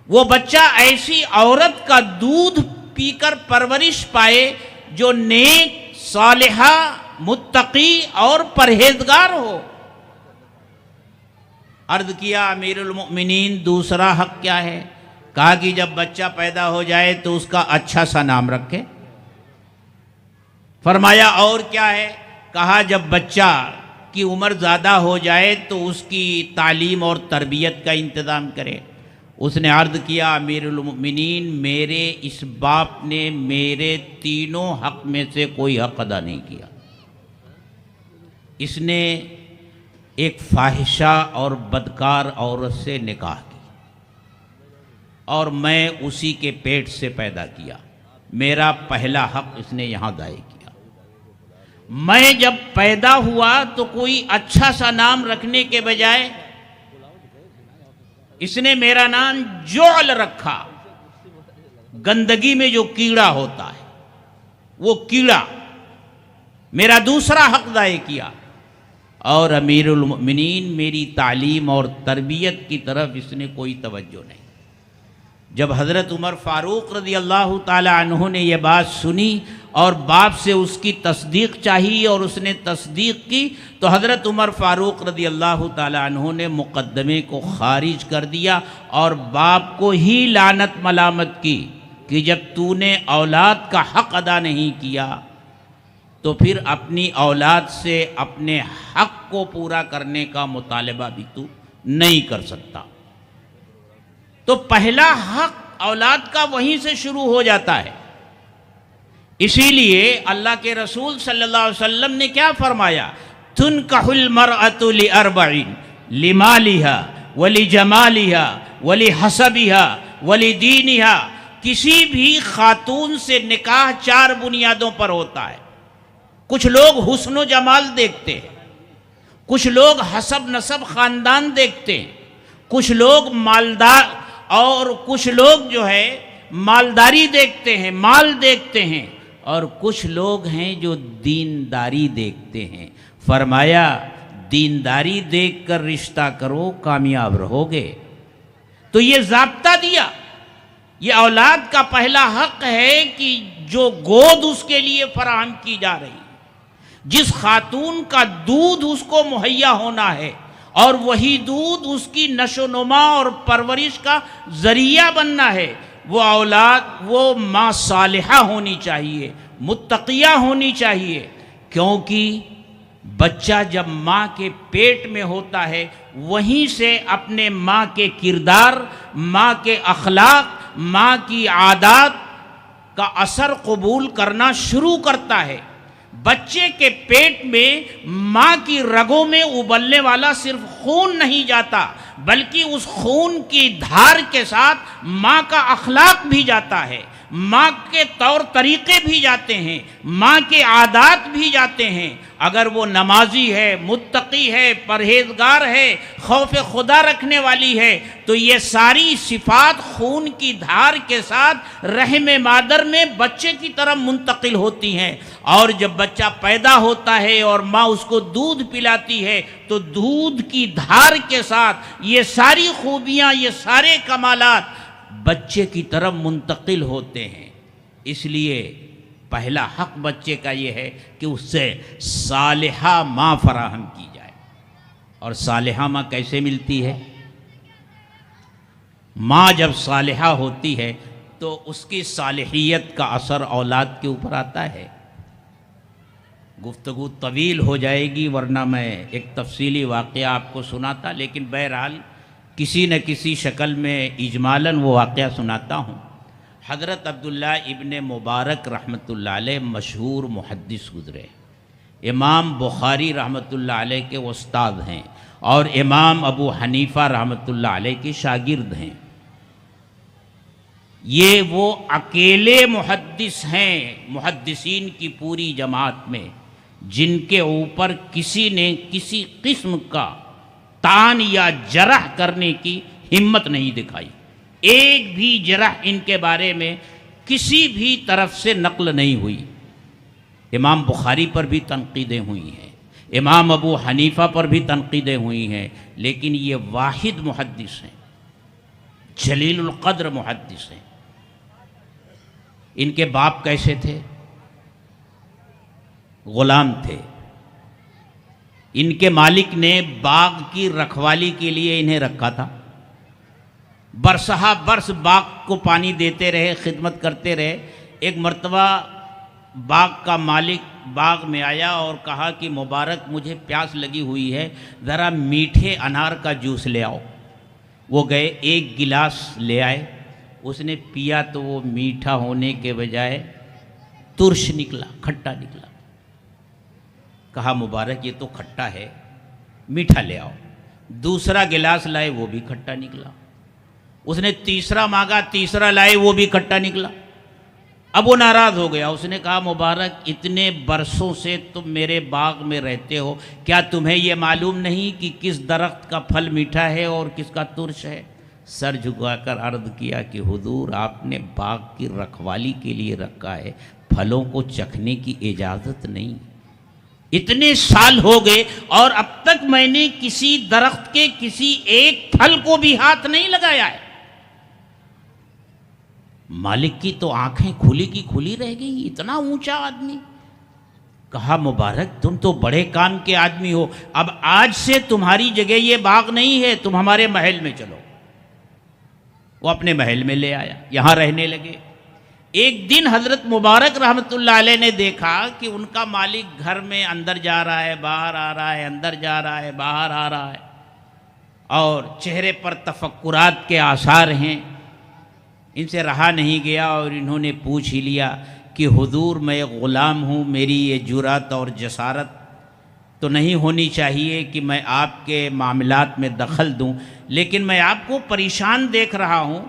وہ بچہ ایسی عورت کا دودھ پی کر پرورش پائے جو نیک، صالحہ، متقی اور پرہیزگار ہو۔ عرض کیا امیر المؤمنین، دوسرا حق کیا ہے؟ کہا کہ جب بچہ پیدا ہو جائے تو اس کا اچھا سا نام رکھے۔ فرمایا اور کیا ہے؟ کہا جب بچہ کی عمر زیادہ ہو جائے تو اس کی تعلیم اور تربیت کا انتظام کرے۔ اس نے عرض کیا امیر المؤمنین، میرے اس باپ نے میرے تینوں حق میں سے کوئی حق ادا نہیں کیا۔ اس نے ایک فاحشہ اور بدکار عورت سے نکاح کی، اور میں اسی کے پیٹ سے پیدا کیا۔ میرا پہلا حق اس نے یہاں ضائع کیا۔ میں جب پیدا ہوا تو کوئی اچھا سا نام رکھنے کے بجائے اس نے میرا نام جعل رکھا۔ گندگی میں جو کیڑا ہوتا ہے وہ کیڑا، میرا دوسرا حق ضائع کیا۔ اور امیر المؤمنین، میری تعلیم اور تربیت کی طرف اس نے کوئی توجہ نہیں۔ جب حضرت عمر فاروق رضی اللہ تعالی عنہ نے یہ بات سنی اور باپ سے اس کی تصدیق چاہی اور اس نے تصدیق کی، تو حضرت عمر فاروق رضی اللہ تعالی عنہ نے مقدمے کو خارج کر دیا اور باپ کو ہی لعنت ملامت کی کہ جب تو نے اولاد کا حق ادا نہیں کیا تو پھر اپنی اولاد سے اپنے حق کو پورا کرنے کا مطالبہ بھی تو نہیں کر سکتا۔ تو پہلا حق اولاد کا وہیں سے شروع ہو جاتا ہے۔ اسی لیے اللہ کے رسول صلی اللہ علیہ وسلم نے کیا فرمایا؟ تنکح المرأة لأربعین، لمالها ولجمالها ولحسبها ولدینها۔ کسی بھی خاتون سے نکاح چار بنیادوں پر ہوتا ہے۔ کچھ لوگ حسن و جمال دیکھتے ہیں، کچھ لوگ حسب نسب خاندان دیکھتے ہیں، کچھ لوگ مالدار اور کچھ لوگ جو ہے مالداری دیکھتے ہیں، مال دیکھتے ہیں، اور کچھ لوگ ہیں جو دینداری دیکھتے ہیں. فرمایا دینداری دیکھ کر رشتہ کرو، کامیاب رہو گے. تو یہ ضابطہ دیا. یہ اولاد کا پہلا حق ہے کہ جو گود اس کے لیے فراہم کی جا رہی ہے، جس خاتون کا دودھ اس کو مہیا ہونا ہے، اور وہی دودھ اس کی نشو و نما اور پرورش کا ذریعہ بننا ہے، وہ اولاد، وہ ماں صالحہ ہونی چاہیے، متقیہ ہونی چاہیے. کیونکہ بچہ جب ماں کے پیٹ میں ہوتا ہے وہیں سے اپنے ماں کے کردار، ماں کے اخلاق، ماں کی عادات کا اثر قبول کرنا شروع کرتا ہے. بچے کے پیٹ میں ماں کی رگوں میں ابلنے والا صرف خون نہیں جاتا، بلکہ اس خون کی دھار کے ساتھ ماں کا اخلاق بھی جاتا ہے، ماں کے طور طریقے بھی جاتے ہیں، ماں کے عادات بھی جاتے ہیں. اگر وہ نمازی ہے، متقی ہے، پرہیزگار ہے، خوف خدا رکھنے والی ہے، تو یہ ساری صفات خون کی دھار کے ساتھ رحم مادر میں بچے کی طرف منتقل ہوتی ہیں. اور جب بچہ پیدا ہوتا ہے اور ماں اس کو دودھ پلاتی ہے تو دودھ کی دھار کے ساتھ یہ ساری خوبیاں، یہ سارے کمالات بچے کی طرف منتقل ہوتے ہیں. اس لیے پہلا حق بچے کا یہ ہے کہ اس سے صالحہ ماں فراہم کی جائے. اور صالحہ ماں کیسے ملتی ہے؟ ماں جب صالحہ ہوتی ہے تو اس کی صالحیت کا اثر اولاد کے اوپر آتا ہے. گفتگو طویل ہو جائے گی ورنہ میں ایک تفصیلی واقعہ آپ کو سناتا، لیکن بہرحال کسی نہ کسی شکل میں اجمالاً وہ واقعہ سناتا ہوں. حضرت عبداللہ ابن مبارک رحمۃ اللہ علیہ مشہور محدث گزرے، امام بخاری رحمۃ اللہ علیہ کے استاد ہیں اور امام ابو حنیفہ رحمۃ اللہ علیہ کے شاگرد ہیں. یہ وہ اکیلے محدث ہیں محدثین کی پوری جماعت میں جن کے اوپر کسی نے کسی قسم کا طعن یا جرح کرنے کی ہمت نہیں دکھائی. ایک بھی جرح ان کے بارے میں کسی بھی طرف سے نقل نہیں ہوئی. امام بخاری پر بھی تنقیدیں ہوئی ہیں، امام ابو حنیفہ پر بھی تنقیدیں ہوئی ہیں، لیکن یہ واحد محدث ہیں، جلیل القدر محدث ہیں. ان کے باپ کیسے تھے؟ غلام تھے. ان کے مالک نے باغ کی رکھوالی کے لیے انہیں رکھا تھا. برسہ برس باغ کو پانی دیتے رہے، خدمت کرتے رہے. ایک مرتبہ باغ کا مالک باغ میں آیا اور کہا کہ مبارک مجھے پیاس لگی ہوئی ہے، ذرا میٹھے انار کا جوس لے آؤ. وہ گئے، ایک گلاس لے آئے. اس نے پیا تو وہ میٹھا ہونے کے بجائے ترش نکلا، کھٹا نکلا. کہا مبارک یہ تو کھٹا ہے، میٹھا لے آؤ. دوسرا گلاس لائے، وہ بھی کھٹا نکلا. اس نے تیسرا مانگا، تیسرا لائے، وہ بھی کھٹا نکلا. اب وہ ناراض ہو گیا. اس نے کہا مبارک اتنے برسوں سے تم میرے باغ میں رہتے ہو، کیا تمہیں یہ معلوم نہیں کہ کس درخت کا پھل میٹھا ہے اور کس کا ترش ہے؟ سر جھکا کر عرض کیا کہ حضور آپ نے باغ کی رکھوالی کے لیے رکھا ہے، پھلوں کو چکھنے کی اجازت نہیں. اتنے سال ہو گئے اور اب تک میں نے کسی درخت کے کسی ایک پھل کو بھی ہاتھ نہیں لگایا ہے. مالک کی تو آنکھیں کھلی کی کھلی رہ گئی. اتنا اونچا آدمی. کہا مبارک تم تو بڑے کام کے آدمی ہو، اب آج سے تمہاری جگہ یہ باغ نہیں ہے، تم ہمارے محل میں چلو. وہ اپنے محل میں لے آیا، یہاں رہنے لگے. ایک دن حضرت مبارک رحمۃ اللہ علیہ نے دیکھا کہ ان کا مالک گھر میں اندر جا رہا ہے، باہر آ رہا ہے، اندر جا رہا ہے، باہر آ رہا ہے، اور چہرے پر تفکرات کے آثار ہیں. ان سے رہا نہیں گیا اور انہوں نے پوچھ ہی لیا کہ حضور میں ایک غلام ہوں، میری یہ جرأت اور جسارت تو نہیں ہونی چاہیے کہ میں آپ کے معاملات میں دخل دوں، لیکن میں آپ کو پریشان دیکھ رہا ہوں،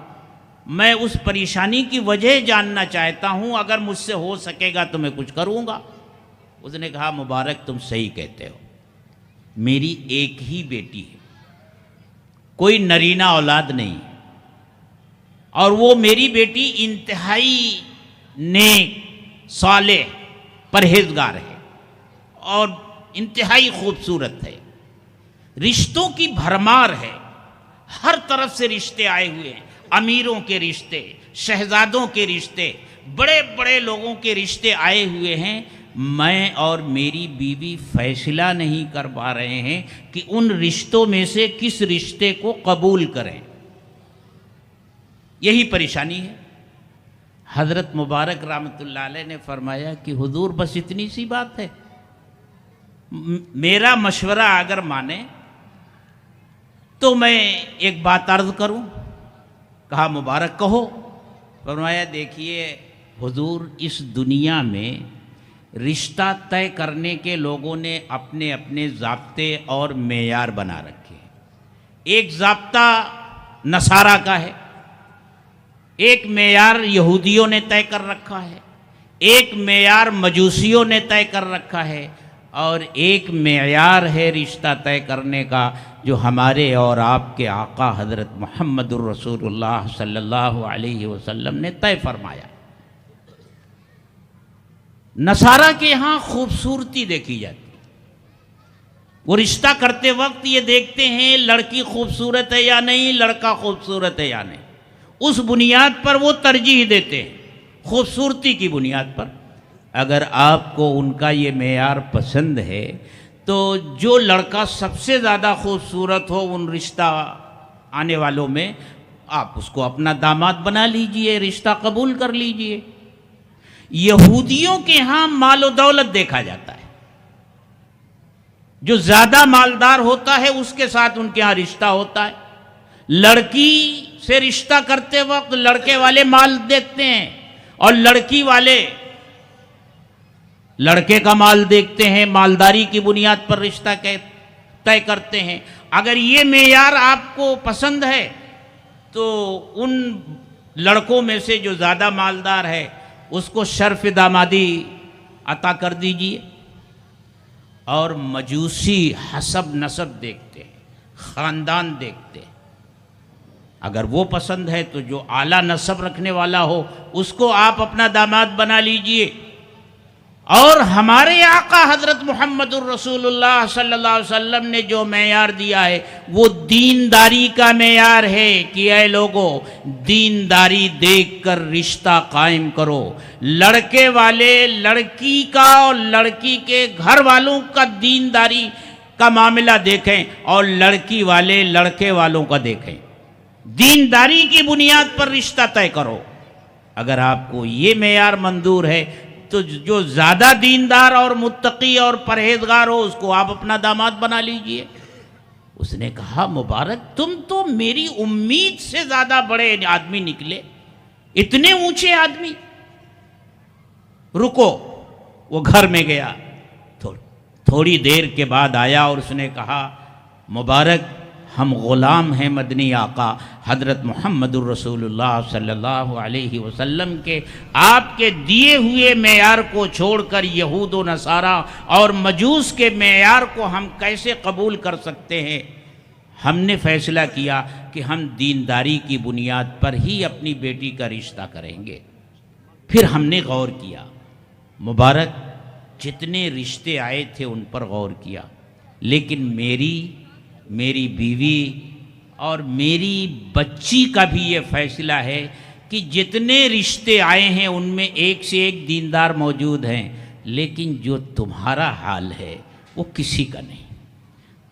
میں اس پریشانی کی وجہ جاننا چاہتا ہوں، اگر مجھ سے ہو سکے گا تو میں کچھ کروں گا. اس نے کہا مبارک تم صحیح کہتے ہو، میری ایک ہی بیٹی ہے، کوئی نرینہ اولاد نہیں، اور وہ میری بیٹی انتہائی نیک، صالح پرہیزگار ہے اور انتہائی خوبصورت ہے. رشتوں کی بھرمار ہے، ہر طرف سے رشتے آئے ہوئے ہیں، امیروں کے رشتے، شہزادوں کے رشتے، بڑے بڑے لوگوں کے رشتے آئے ہوئے ہیں. میں اور میری بیوی فیصلہ نہیں کر پا رہے ہیں کہ ان رشتوں میں سے کس رشتے کو قبول کریں. یہی پریشانی ہے. حضرت مبارک رحمۃ اللہ علیہ نے فرمایا کہ حضور بس اتنی سی بات ہے، میرا مشورہ اگر مانے تو میں ایک بات عرض کروں. کہا مبارک کہو. فرمایا دیکھیے حضور، اس دنیا میں رشتہ طے کرنے کے لوگوں نے اپنے اپنے ضابطے اور معیار بنا رکھے ہیں. ایک ضابطہ نصارہ کا ہے، ایک معیار یہودیوں نے طے کر رکھا ہے، ایک معیار مجوسیوں نے طے کر رکھا ہے، اور ایک معیار ہے رشتہ طے کرنے کا جو ہمارے اور آپ کے آقا حضرت محمد الرسول اللہ صلی اللہ علیہ وسلم نے طے فرمایا. نصارہ کے ہاں خوبصورتی دیکھی جاتی ہے. وہ رشتہ کرتے وقت یہ دیکھتے ہیں لڑکی خوبصورت ہے یا نہیں، لڑکا خوبصورت ہے یا نہیں. اس بنیاد پر وہ ترجیح دیتے ہیں، خوبصورتی کی بنیاد پر. اگر آپ کو ان کا یہ معیار پسند ہے تو جو لڑکا سب سے زیادہ خوبصورت ہو ان رشتہ آنے والوں میں، آپ اس کو اپنا داماد بنا لیجئے، رشتہ قبول کر لیجئے. یہودیوں کے ہاں مال و دولت دیکھا جاتا ہے. جو زیادہ مالدار ہوتا ہے اس کے ساتھ ان کے ہاں رشتہ ہوتا ہے. لڑکی سے رشتہ کرتے وقت لڑکے والے مال دیکھتے ہیں اور لڑکی والے لڑکے کا مال دیکھتے ہیں، مالداری کی بنیاد پر رشتہ طے کرتے ہیں. اگر یہ معیار آپ کو پسند ہے تو ان لڑکوں میں سے جو زیادہ مالدار ہے اس کو شرف دامادی عطا کر دیجئے. اور مجوسی حسب نسب دیکھتے ہیں، خاندان دیکھتے ہیں. اگر وہ پسند ہے تو جو اعلیٰ نسب رکھنے والا ہو اس کو آپ اپنا داماد بنا لیجئے. اور ہمارے آقا حضرت محمد الرسول اللہ صلی اللہ علیہ وسلم نے جو معیار دیا ہے وہ دینداری کا معیار ہے کہ اے لوگو، دینداری دیکھ کر رشتہ قائم کرو. لڑکے والے لڑکی کا اور لڑکی کے گھر والوں کا دینداری کا معاملہ دیکھیں اور لڑکی والے لڑکے والوں کا دیکھیں. دینداری کی بنیاد پر رشتہ طے کرو. اگر آپ کو یہ معیار منظور ہے تو جو زیادہ دیندار اور متقی اور پرہیزگار ہو اس کو آپ اپنا داماد بنا لیجئے. اس نے کہا مبارک تم تو میری امید سے زیادہ بڑے آدمی نکلے، اتنے اونچے آدمی. رکو. وہ گھر میں گیا، تھوڑی دیر کے بعد آیا اور اس نے کہا مبارک ہم غلام ہیں مدنی آقا حضرت محمد الرسول اللہ صلی اللہ علیہ وسلم کے. آپ کے دیے ہوئے معیار کو چھوڑ کر یہود و نصارہ اور مجوس کے معیار کو ہم کیسے قبول کر سکتے ہیں؟ ہم نے فیصلہ کیا کہ ہم دینداری کی بنیاد پر ہی اپنی بیٹی کا رشتہ کریں گے. پھر ہم نے غور کیا. مبارک جتنے رشتے آئے تھے ان پر غور کیا، لیکن میری بیوی اور میری بچی کا بھی یہ فیصلہ ہے کہ جتنے رشتے آئے ہیں ان میں ایک سے ایک دیندار موجود ہیں، لیکن جو تمہارا حال ہے وہ کسی کا نہیں.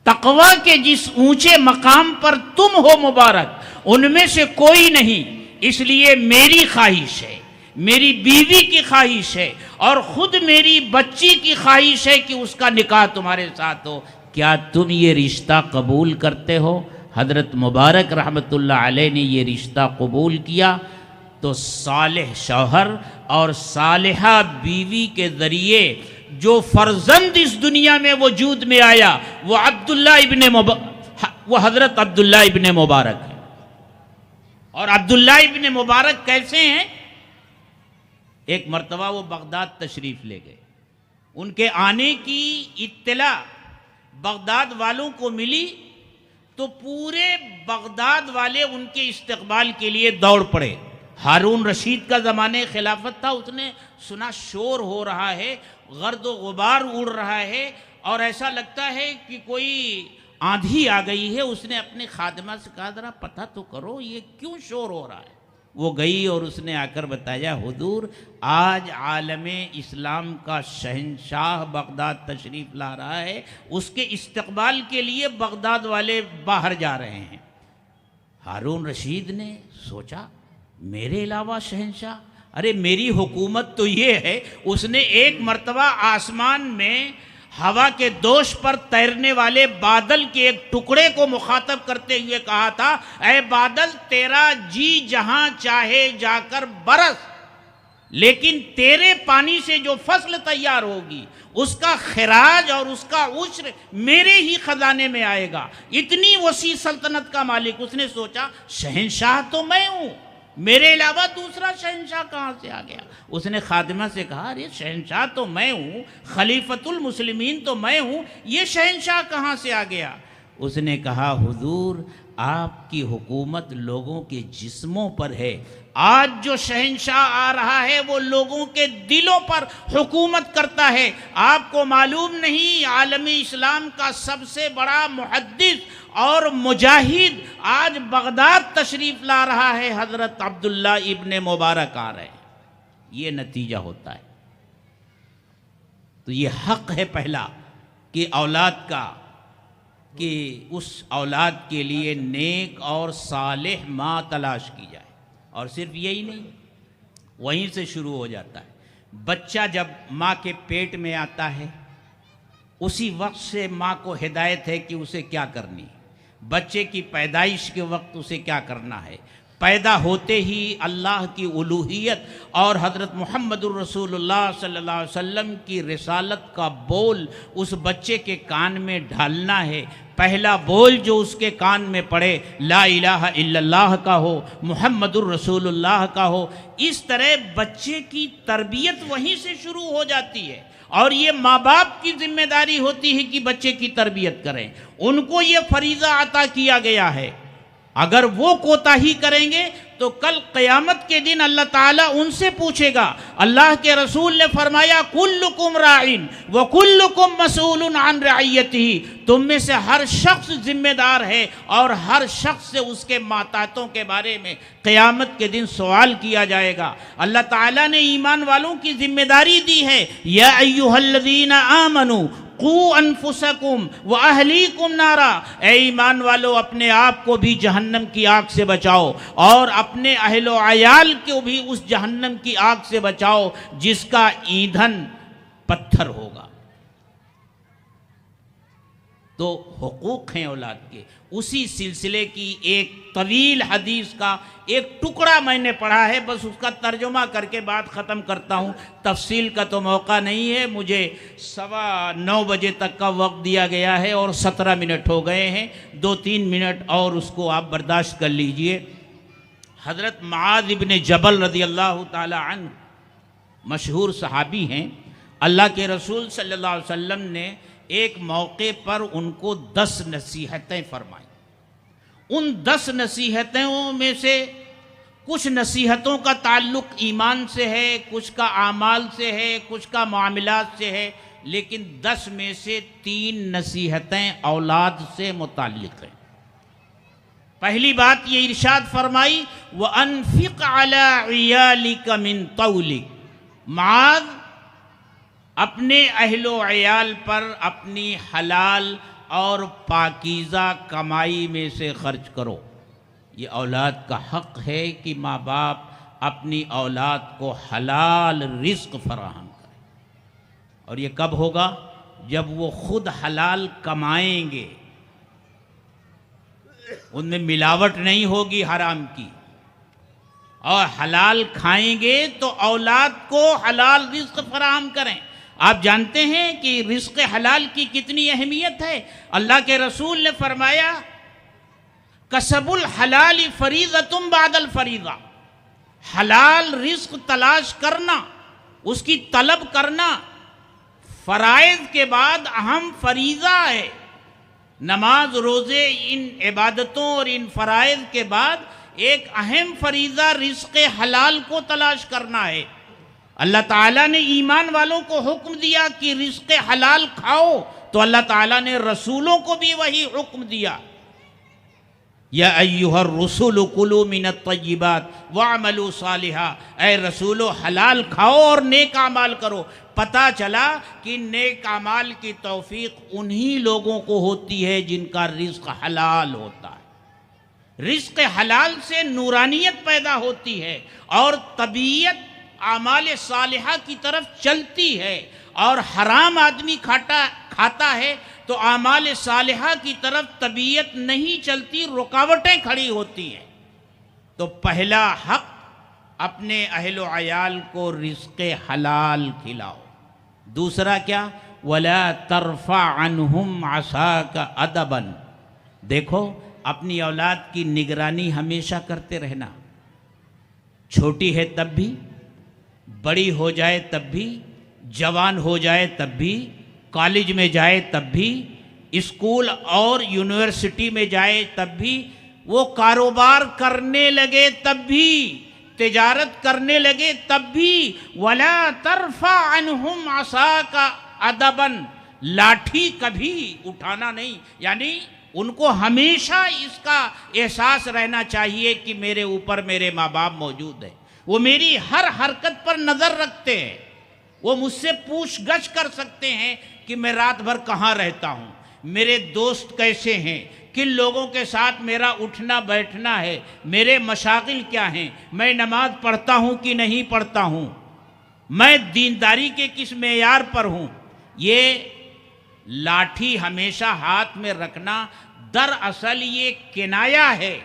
تقویٰ کے جس اونچے مقام پر تم ہو مبارک ان میں سے کوئی نہیں. اس لیے میری خواہش ہے، میری بیوی کی خواہش ہے اور خود میری بچی کی خواہش ہے کہ اس کا نکاح تمہارے ساتھ ہو. کیا تم یہ رشتہ قبول کرتے ہو؟ حضرت مبارک رحمۃ اللہ علیہ نے یہ رشتہ قبول کیا تو صالح شوہر اور صالحہ بیوی کے ذریعے جو فرزند اس دنیا میں وجود میں آیا وہ حضرت عبداللہ ابن مبارک ہے. اور عبداللہ ابن مبارک کیسے ہیں؟ ایک مرتبہ وہ بغداد تشریف لے گئے. ان کے آنے کی اطلاع بغداد والوں کو ملی تو پورے بغداد والے ان کے استقبال کے لیے دوڑ پڑے. ہارون رشید کا زمانے خلافت تھا، اس نے سنا شور ہو رہا ہے، گرد و غبار اڑ رہا ہے اور ایسا لگتا ہے کہ کوئی آندھی آ گئی ہے۔ اس نے اپنے خادمہ سے کہا ذرا پتہ تو کرو یہ کیوں شور ہو رہا ہے۔ وہ گئی اور اس نے آ کر بتایا حضور آج عالم اسلام کا شہنشاہ بغداد تشریف لا رہا ہے، اس کے استقبال کے لیے بغداد والے باہر جا رہے ہیں۔ ہارون رشید نے سوچا میرے علاوہ شہنشاہ، ارے میری حکومت تو یہ ہے۔ اس نے ایک مرتبہ آسمان میں ہوا کے دوش پر تیرنے والے بادل کے ایک ٹکڑے کو مخاطب کرتے ہوئے کہا تھا اے بادل تیرا جی جہاں چاہے جا کر برس، لیکن تیرے پانی سے جو فصل تیار ہوگی اس کا خراج اور اس کا عشر میرے ہی خزانے میں آئے گا۔ اتنی وسیع سلطنت کا مالک۔ اس نے سوچا شہنشاہ تو میں ہوں، میرے علاوہ دوسرا شہنشاہ کہاں سے آ گیا؟ اس نے خادمہ سے کہا ارے شہنشاہ تو میں ہوں، خلیفۃ المسلمین تو میں ہوں، یہ شہنشاہ کہاں سے آ گیا؟ اس نے کہا حضور آپ کی حکومت لوگوں کے جسموں پر ہے، آج جو شہنشاہ آ رہا ہے وہ لوگوں کے دلوں پر حکومت کرتا ہے۔ آپ کو معلوم نہیں عالم اسلام کا سب سے بڑا محدث اور مجاہد آج بغداد تشریف لا رہا ہے، حضرت عبداللہ ابن مبارک آ رہے ہیں۔ یہ نتیجہ ہوتا ہے۔ تو یہ حق ہے پہلا کہ اولاد کا، کہ اس اولاد کے لیے نیک اور صالح ماں تلاش کی جائے۔ اور صرف یہی نہیں، وہیں سے شروع ہو جاتا ہے۔ بچہ جب ماں کے پیٹ میں آتا ہے اسی وقت سے ماں کو ہدایت ہے کہ اسے کیا کرنی ہے، بچے کی پیدائش کے وقت اسے کیا کرنا ہے۔ پیدا ہوتے ہی اللہ کی الوہیت اور حضرت محمد الرسول اللہ صلی اللہ علیہ وسلم کی رسالت کا بول اس بچے کے کان میں ڈھالنا ہے۔ پہلا بول جو اس کے کان میں پڑے لا الہ الا اللہ کا ہو، محمد الرسول اللہ کا ہو۔ اس طرح بچے کی تربیت وہیں سے شروع ہو جاتی ہے، اور یہ ماں باپ کی ذمہ داری ہوتی ہے کہ بچے کی تربیت کریں۔ ان کو یہ فریضہ عطا کیا گیا ہے، اگر وہ کوتاہی کریں گے تو کل قیامت کے دن اللہ تعالیٰ ان سے پوچھے گا۔ اللہ کے رسول نے فرمایا کلکم راعٍ وکلکم مسئول عن رعیتہ، تم میں سے ہر شخص ذمہ دار ہے اور ہر شخص سے اس کے ماتحتوں کے بارے میں قیامت کے دن سوال کیا جائے گا۔ اللہ تعالیٰ نے ایمان والوں کی ذمہ داری دی ہے، یا ایھا الذین آمنوا قوا انفسکم واہلیکم نارا، اے ایمان والو اپنے آپ کو بھی جہنم کی آگ سے بچاؤ اور اپنے اہل و عیال کو بھی اس جہنم کی آگ سے بچاؤ جس کا ایندھن پتھر ہوگا۔ تو حقوق ہیں اولاد کے۔ اسی سلسلے کی ایک طویل حدیث کا ایک ٹکڑا میں نے پڑھا ہے، بس اس کا ترجمہ کر کے بات ختم کرتا ہوں۔ تفصیل کا تو موقع نہیں ہے، مجھے 9:15 بجے تک کا وقت دیا گیا ہے اور 17 منٹ ہو گئے ہیں، 2-3 منٹ اور اس کو آپ برداشت کر لیجئے۔ حضرت معاذ ابن جبل رضی اللہ تعالی عنہ مشہور صحابی ہیں۔ اللہ کے رسول صلی اللہ علیہ وسلم نے ایک موقع پر ان کو 10 نصیحتیں فرمائیں۔ ان 10 نصیحتوں میں سے کچھ نصیحتوں کا تعلق ایمان سے ہے، کچھ کا اعمال سے ہے، کچھ کا معاملات سے ہے، لیکن 10 میں سے 3 نصیحتیں اولاد سے متعلق ہیں۔ پہلی بات یہ ارشاد فرمائی وَأَنفِقْ عَلَىٰ عِيَالِكَ مِن طَوْلِكَ، معاذ اپنے اہل و عیال پر اپنی حلال اور پاکیزہ کمائی میں سے خرچ کرو۔ یہ اولاد کا حق ہے کہ ماں باپ اپنی اولاد کو حلال رزق فراہم کریں، اور یہ کب ہوگا؟ جب وہ خود حلال کمائیں گے، ان میں ملاوٹ نہیں ہوگی حرام کی، اور حلال کھائیں گے تو اولاد کو حلال رزق فراہم کریں۔ آپ جانتے ہیں کہ رزق حلال کی کتنی اہمیت ہے۔ اللہ کے رسول نے فرمایا کسب الحلال فریضۃ بعد الفریضہ، حلال رزق تلاش کرنا، اس کی طلب کرنا فرائض کے بعد اہم فریضہ ہے۔ نماز روزے ان عبادتوں اور ان فرائض کے بعد ایک اہم فریضہ رزق حلال کو تلاش کرنا ہے۔ اللہ تعالیٰ نے ایمان والوں کو حکم دیا کہ رزق حلال کھاؤ، تو اللہ تعالیٰ نے رسولوں کو بھی وہی حکم دیا، یا ایھا الرسول کلوا من الطیبات واعملوا صالحا، اے رسولو حلال کھاؤ اور نیک اعمال کرو۔ پتہ چلا کہ نیک اعمال کی توفیق انہی لوگوں کو ہوتی ہے جن کا رزق حلال ہوتا ہے۔ رزق حلال سے نورانیت پیدا ہوتی ہے اور طبیعت اعمال صالحہ کی طرف چلتی ہے، اور حرام آدمی کھاتا ہے تو اعمال صالحہ کی طرف طبیعت نہیں چلتی، رکاوٹیں کھڑی ہوتی ہیں۔ تو پہلا حق اپنے اہل و عیال کو رزق حلال کھلاؤ۔ دوسرا کیا؟ وَلَا تَرْفَعْ عَنْهُمْ عَصَاكَ أَدَبًا، دیکھو اپنی اولاد کی نگرانی ہمیشہ کرتے رہنا، چھوٹی ہے تب بھی، بڑی ہو جائے تب بھی، جوان ہو جائے تب بھی، کالج میں جائے تب بھی، اسکول اور یونیورسٹی میں جائے تب بھی، وہ کاروبار کرنے لگے تب بھی، تجارت کرنے لگے تب بھی، وَلَا تَرْفَعْ عَنْهُمْ عَصَاكَ أَدَبًا، لاٹھی کبھی اٹھانا نہیں، یعنی ان کو ہمیشہ اس کا احساس رہنا چاہیے کہ میرے اوپر میرے ماں باپ موجود ہیں، وہ میری ہر حرکت پر نظر رکھتے ہیں، وہ مجھ سے پوچھ گچھ کر سکتے ہیں کہ میں رات بھر کہاں رہتا ہوں، میرے دوست کیسے ہیں، کن لوگوں کے ساتھ میرا اٹھنا بیٹھنا ہے، میرے مشاغل کیا ہیں، میں نماز پڑھتا ہوں کہ نہیں پڑھتا ہوں، میں دینداری کے کس معیار پر ہوں۔ یہ لاٹھی ہمیشہ ہاتھ میں رکھنا دراصل یہ کنایہ ہے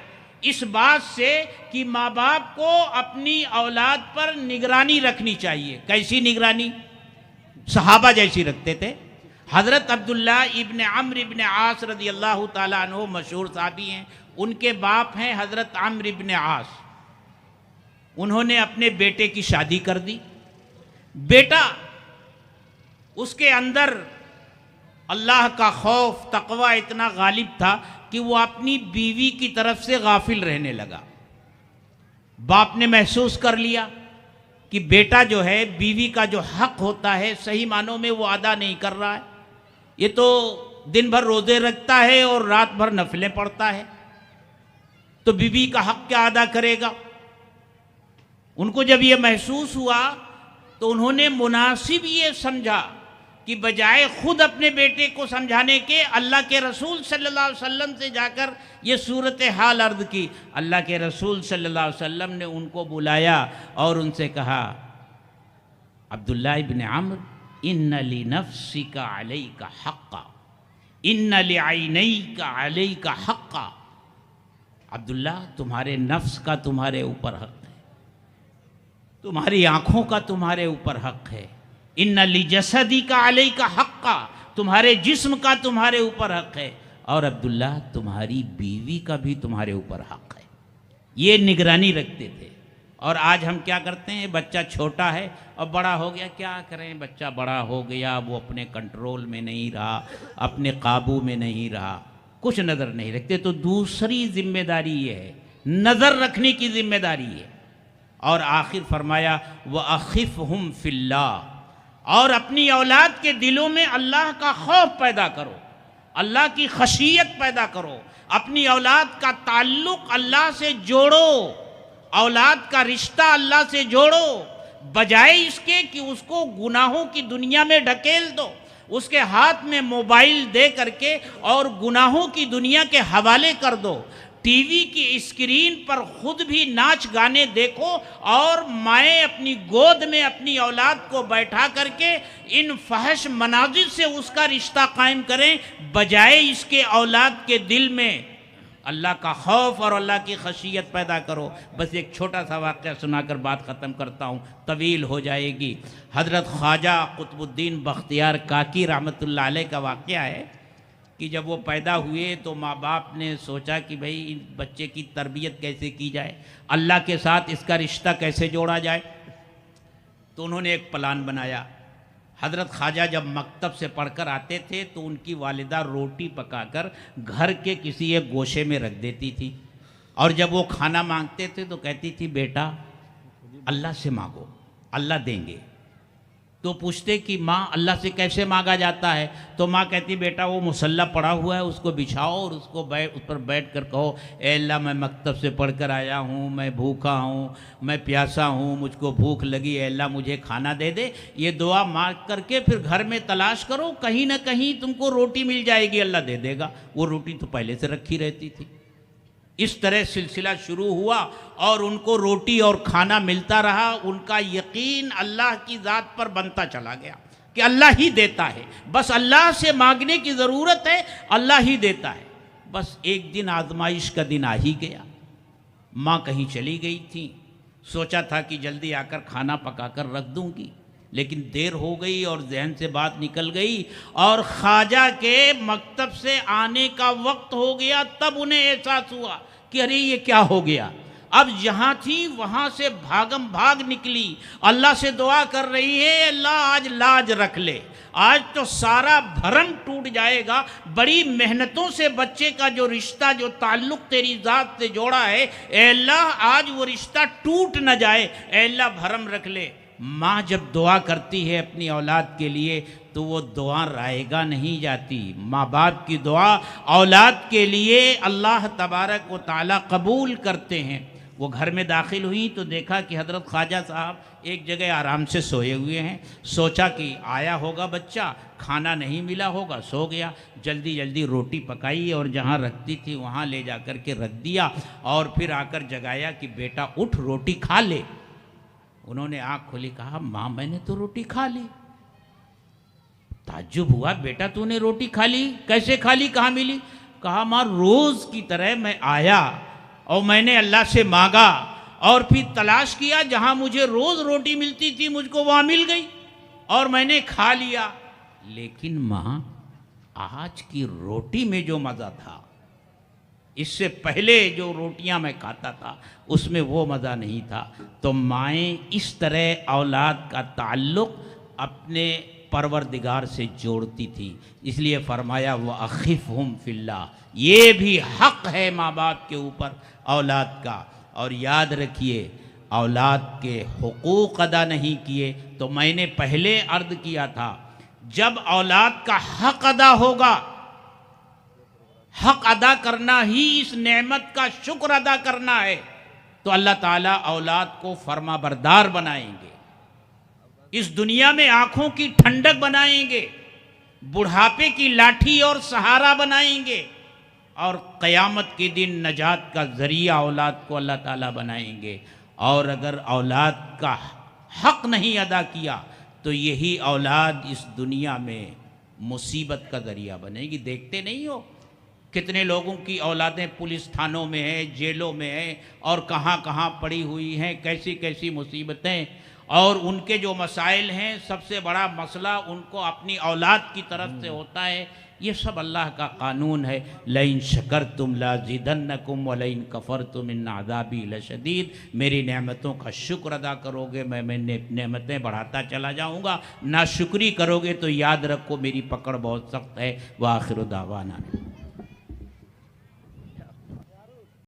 اس بات سے کہ ماں باپ کو اپنی اولاد پر نگرانی رکھنی چاہیے۔ کیسی نگرانی؟ صحابہ جیسی رکھتے تھے۔ حضرت عبداللہ ابن عمرو ابن عاص رضی اللہ تعالیٰ عنہ مشہور صحابی ہیں، ان کے باپ ہیں حضرت عمرو ابن عاص۔ انہوں نے اپنے بیٹے کی شادی کر دی، بیٹا اس کے اندر اللہ کا خوف تقوی اتنا غالب تھا کہ وہ اپنی بیوی کی طرف سے غافل رہنے لگا۔ باپ نے محسوس کر لیا کہ بیٹا جو ہے بیوی کا جو حق ہوتا ہے صحیح معنوں میں وہ ادا نہیں کر رہا ہے، یہ تو دن بھر روزے رکھتا ہے اور رات بھر نفلیں پڑھتا ہے، تو بیوی کا حق کیا ادا کرے گا؟ ان کو جب یہ محسوس ہوا تو انہوں نے مناسب یہ سمجھا کہ بجائے خود اپنے بیٹے کو سمجھانے کے اللہ کے رسول صلی اللہ علیہ وسلم سے جا کر یہ صورتحال عرض کی۔ اللہ کے رسول صلی اللہ علیہ وسلم نے ان کو بلایا اور ان سے کہا، عبداللہ ابن عمرو، ان لنفسک علیک حقا، ان لعینیک علیک حقا، عبداللہ تمہارے نفس کا تمہارے اوپر حق ہے، تمہاری آنکھوں کا تمہارے اوپر حق ہے، ان لجسدک علیک حقا، تمہارے جسم کا تمہارے اوپر حق ہے، اور عبداللہ تمہاری بیوی کا بھی تمہارے اوپر حق ہے۔ یہ نگرانی رکھتے تھے۔ اور آج ہم کیا کرتے ہیں؟ بچہ چھوٹا ہے اور بڑا ہو گیا، کیا کریں، بچہ بڑا ہو گیا، وہ اپنے کنٹرول میں نہیں رہا، اپنے قابو میں نہیں رہا، کچھ نظر نہیں رکھتے۔ تو دوسری ذمہ داری یہ ہے، نظر رکھنے کی ذمہ داری ہے۔ اور آخر فرمایا وَأَخِفْهُمْ فِي اللَّهِ، اور اپنی اولاد کے دلوں میں اللہ کا خوف پیدا کرو، اللہ کی خشیت پیدا کرو، اپنی اولاد کا تعلق اللہ سے جوڑو، اولاد کا رشتہ اللہ سے جوڑو، بجائے اس کے کہ اس کو گناہوں کی دنیا میں ڈھکیل دو، اس کے ہاتھ میں موبائل دے کر کے اور گناہوں کی دنیا کے حوالے کر دو۔ ٹی وی کی اسکرین پر خود بھی ناچ گانے دیکھو، اور مائیں اپنی گود میں اپنی اولاد کو بیٹھا کر کے ان فحش مناظر سے اس کا رشتہ قائم کریں، بجائے اس کے اولاد کے دل میں اللہ کا خوف اور اللہ کی خشیت پیدا کرو۔ بس ایک چھوٹا سا واقعہ سنا کر بات ختم کرتا ہوں، طویل ہو جائے گی۔ حضرت خواجہ قطب الدین بختیار کاکی رحمۃ اللہ علیہ کا واقعہ ہے کہ جب وہ پیدا ہوئے تو ماں باپ نے سوچا کہ بھئی اس بچے کی تربیت کیسے کی جائے، اللہ کے ساتھ اس کا رشتہ کیسے جوڑا جائے۔ تو انہوں نے ایک پلان بنایا۔ حضرت خواجہ جب مکتب سے پڑھ کر آتے تھے تو ان کی والدہ روٹی پکا کر گھر کے کسی ایک گوشے میں رکھ دیتی تھی، اور جب وہ کھانا مانگتے تھے تو کہتی تھی بیٹا اللہ سے مانگو اللہ دیں گے. تو پوچھتے کہ ماں اللہ سے کیسے مانگا جاتا ہے؟ تو ماں کہتی بیٹا وہ مصلی پڑا ہوا ہے اس کو بچھاؤ اور اس پر بیٹھ کر کہو اے اللہ میں مکتب سے پڑھ کر آیا ہوں، میں بھوکا ہوں، میں پیاسا ہوں، مجھ کو بھوک لگی، اے اللہ مجھے کھانا دے دے. یہ دعا مانگ کر کے پھر گھر میں تلاش کرو، کہیں نہ کہیں تم کو روٹی مل جائے گی، اللہ دے دے گا. وہ روٹی تو پہلے سے رکھی رہتی تھی. اس طرح سلسلہ شروع ہوا اور ان کو روٹی اور کھانا ملتا رہا. ان کا یقین اللہ کی ذات پر بنتا چلا گیا کہ اللہ ہی دیتا ہے، بس اللہ سے مانگنے کی ضرورت ہے، اللہ ہی دیتا ہے. بس ایک دن آزمائش کا دن آ ہی گیا. ماں کہیں چلی گئی تھی، سوچا تھا کہ جلدی آ کر کھانا پکا کر رکھ دوں گی، لیکن دیر ہو گئی اور ذہن سے بات نکل گئی اور خواجہ کے مکتب سے آنے کا وقت ہو گیا. تب انہیں احساس ہوا کہ ارے یہ کیا ہو گیا. اب جہاں تھی وہاں سے بھاگم بھاگ نکلی، اللہ سے دعا کر رہی ہے اللہ آج لاج رکھ لے، آج تو سارا بھرم ٹوٹ جائے گا. بڑی محنتوں سے بچے کا جو رشتہ جو تعلق تیری ذات سے جوڑا ہے، اے اللہ آج وہ رشتہ ٹوٹ نہ جائے، اے اللہ بھرم رکھ لے. ماں جب دعا کرتی ہے اپنی اولاد کے لیے تو وہ دعا رائے گا نہیں جاتی. ماں باپ کی دعا اولاد کے لیے اللہ تبارک و تعالی قبول کرتے ہیں. وہ گھر میں داخل ہوئی تو دیکھا کہ حضرت خواجہ صاحب ایک جگہ آرام سے سوئے ہوئے ہیں. سوچا کہ آیا ہوگا بچہ، کھانا نہیں ملا ہوگا، سو گیا. جلدی جلدی روٹی پکائی اور جہاں رکھتی تھی وہاں لے جا کر کے رکھ دیا اور پھر آ کر جگایا کہ بیٹا اٹھ روٹی کھا لے. انہوں نے آنکھ کھولی، کہا ماں میں نے تو روٹی کھا لی. تعجب ہوا، بیٹا تو نے روٹی کھا لی؟ کیسے کھا لی، کہاں ملی؟ کہا ماں روز کی طرح میں آیا اور میں نے اللہ سے مانگا اور پھر تلاش کیا، جہاں مجھے روز روٹی ملتی تھی مجھ کو وہاں مل گئی اور میں نے کھا لیا. لیکن ماں آج کی روٹی میں جو مزہ تھا، اس سے پہلے جو روٹیاں میں کھاتا تھا اس میں وہ مزہ نہیں تھا. تو مائیں اس طرح اولاد کا تعلق اپنے پروردگار سے جوڑتی تھی. اس لیے فرمایا وَأَخِفْهُمْ فِي اللَّهِ، یہ بھی حق ہے ماں باپ کے اوپر اولاد کا. اور یاد رکھیے اولاد کے حقوق ادا نہیں کیے تو میں نے پہلے عرض کیا تھا، جب اولاد کا حق ادا ہوگا، حق ادا کرنا ہی اس نعمت کا شکر ادا کرنا ہے، تو اللہ تعالیٰ اولاد کو فرما بردار بنائیں گے، اس دنیا میں آنکھوں کی ٹھنڈک بنائیں گے، بڑھاپے کی لاٹھی اور سہارا بنائیں گے، اور قیامت کے دن نجات کا ذریعہ اولاد کو اللہ تعالیٰ بنائیں گے. اور اگر اولاد کا حق نہیں ادا کیا تو یہی اولاد اس دنیا میں مصیبت کا ذریعہ بنے گی. دیکھتے نہیں ہو کتنے لوگوں کی اولادیں پولیس تھانوں میں ہیں، جیلوں میں ہیں اور کہاں کہاں پڑی ہوئی ہیں، کیسی کیسی مصیبتیں. اور ان کے جو مسائل ہیں سب سے بڑا مسئلہ ان کو اپنی اولاد کی طرف سے ہوتا ہے. یہ سب اللہ کا قانون ہے. لَإِن شَكَرْتُمْ لَأَزِيدَنَّكُمْ وَلَئِن كَفَرْتُمْ إِنَّ عَذَابِي لَشَدِيدٌ. میری نعمتوں کا شکر ادا کرو گے میں نعمتیں بڑھاتا چلا جاؤں گا، ناشکری کرو گے تو یاد رکھو میری پکڑ بہت سخت ہے. وآخر دعوانا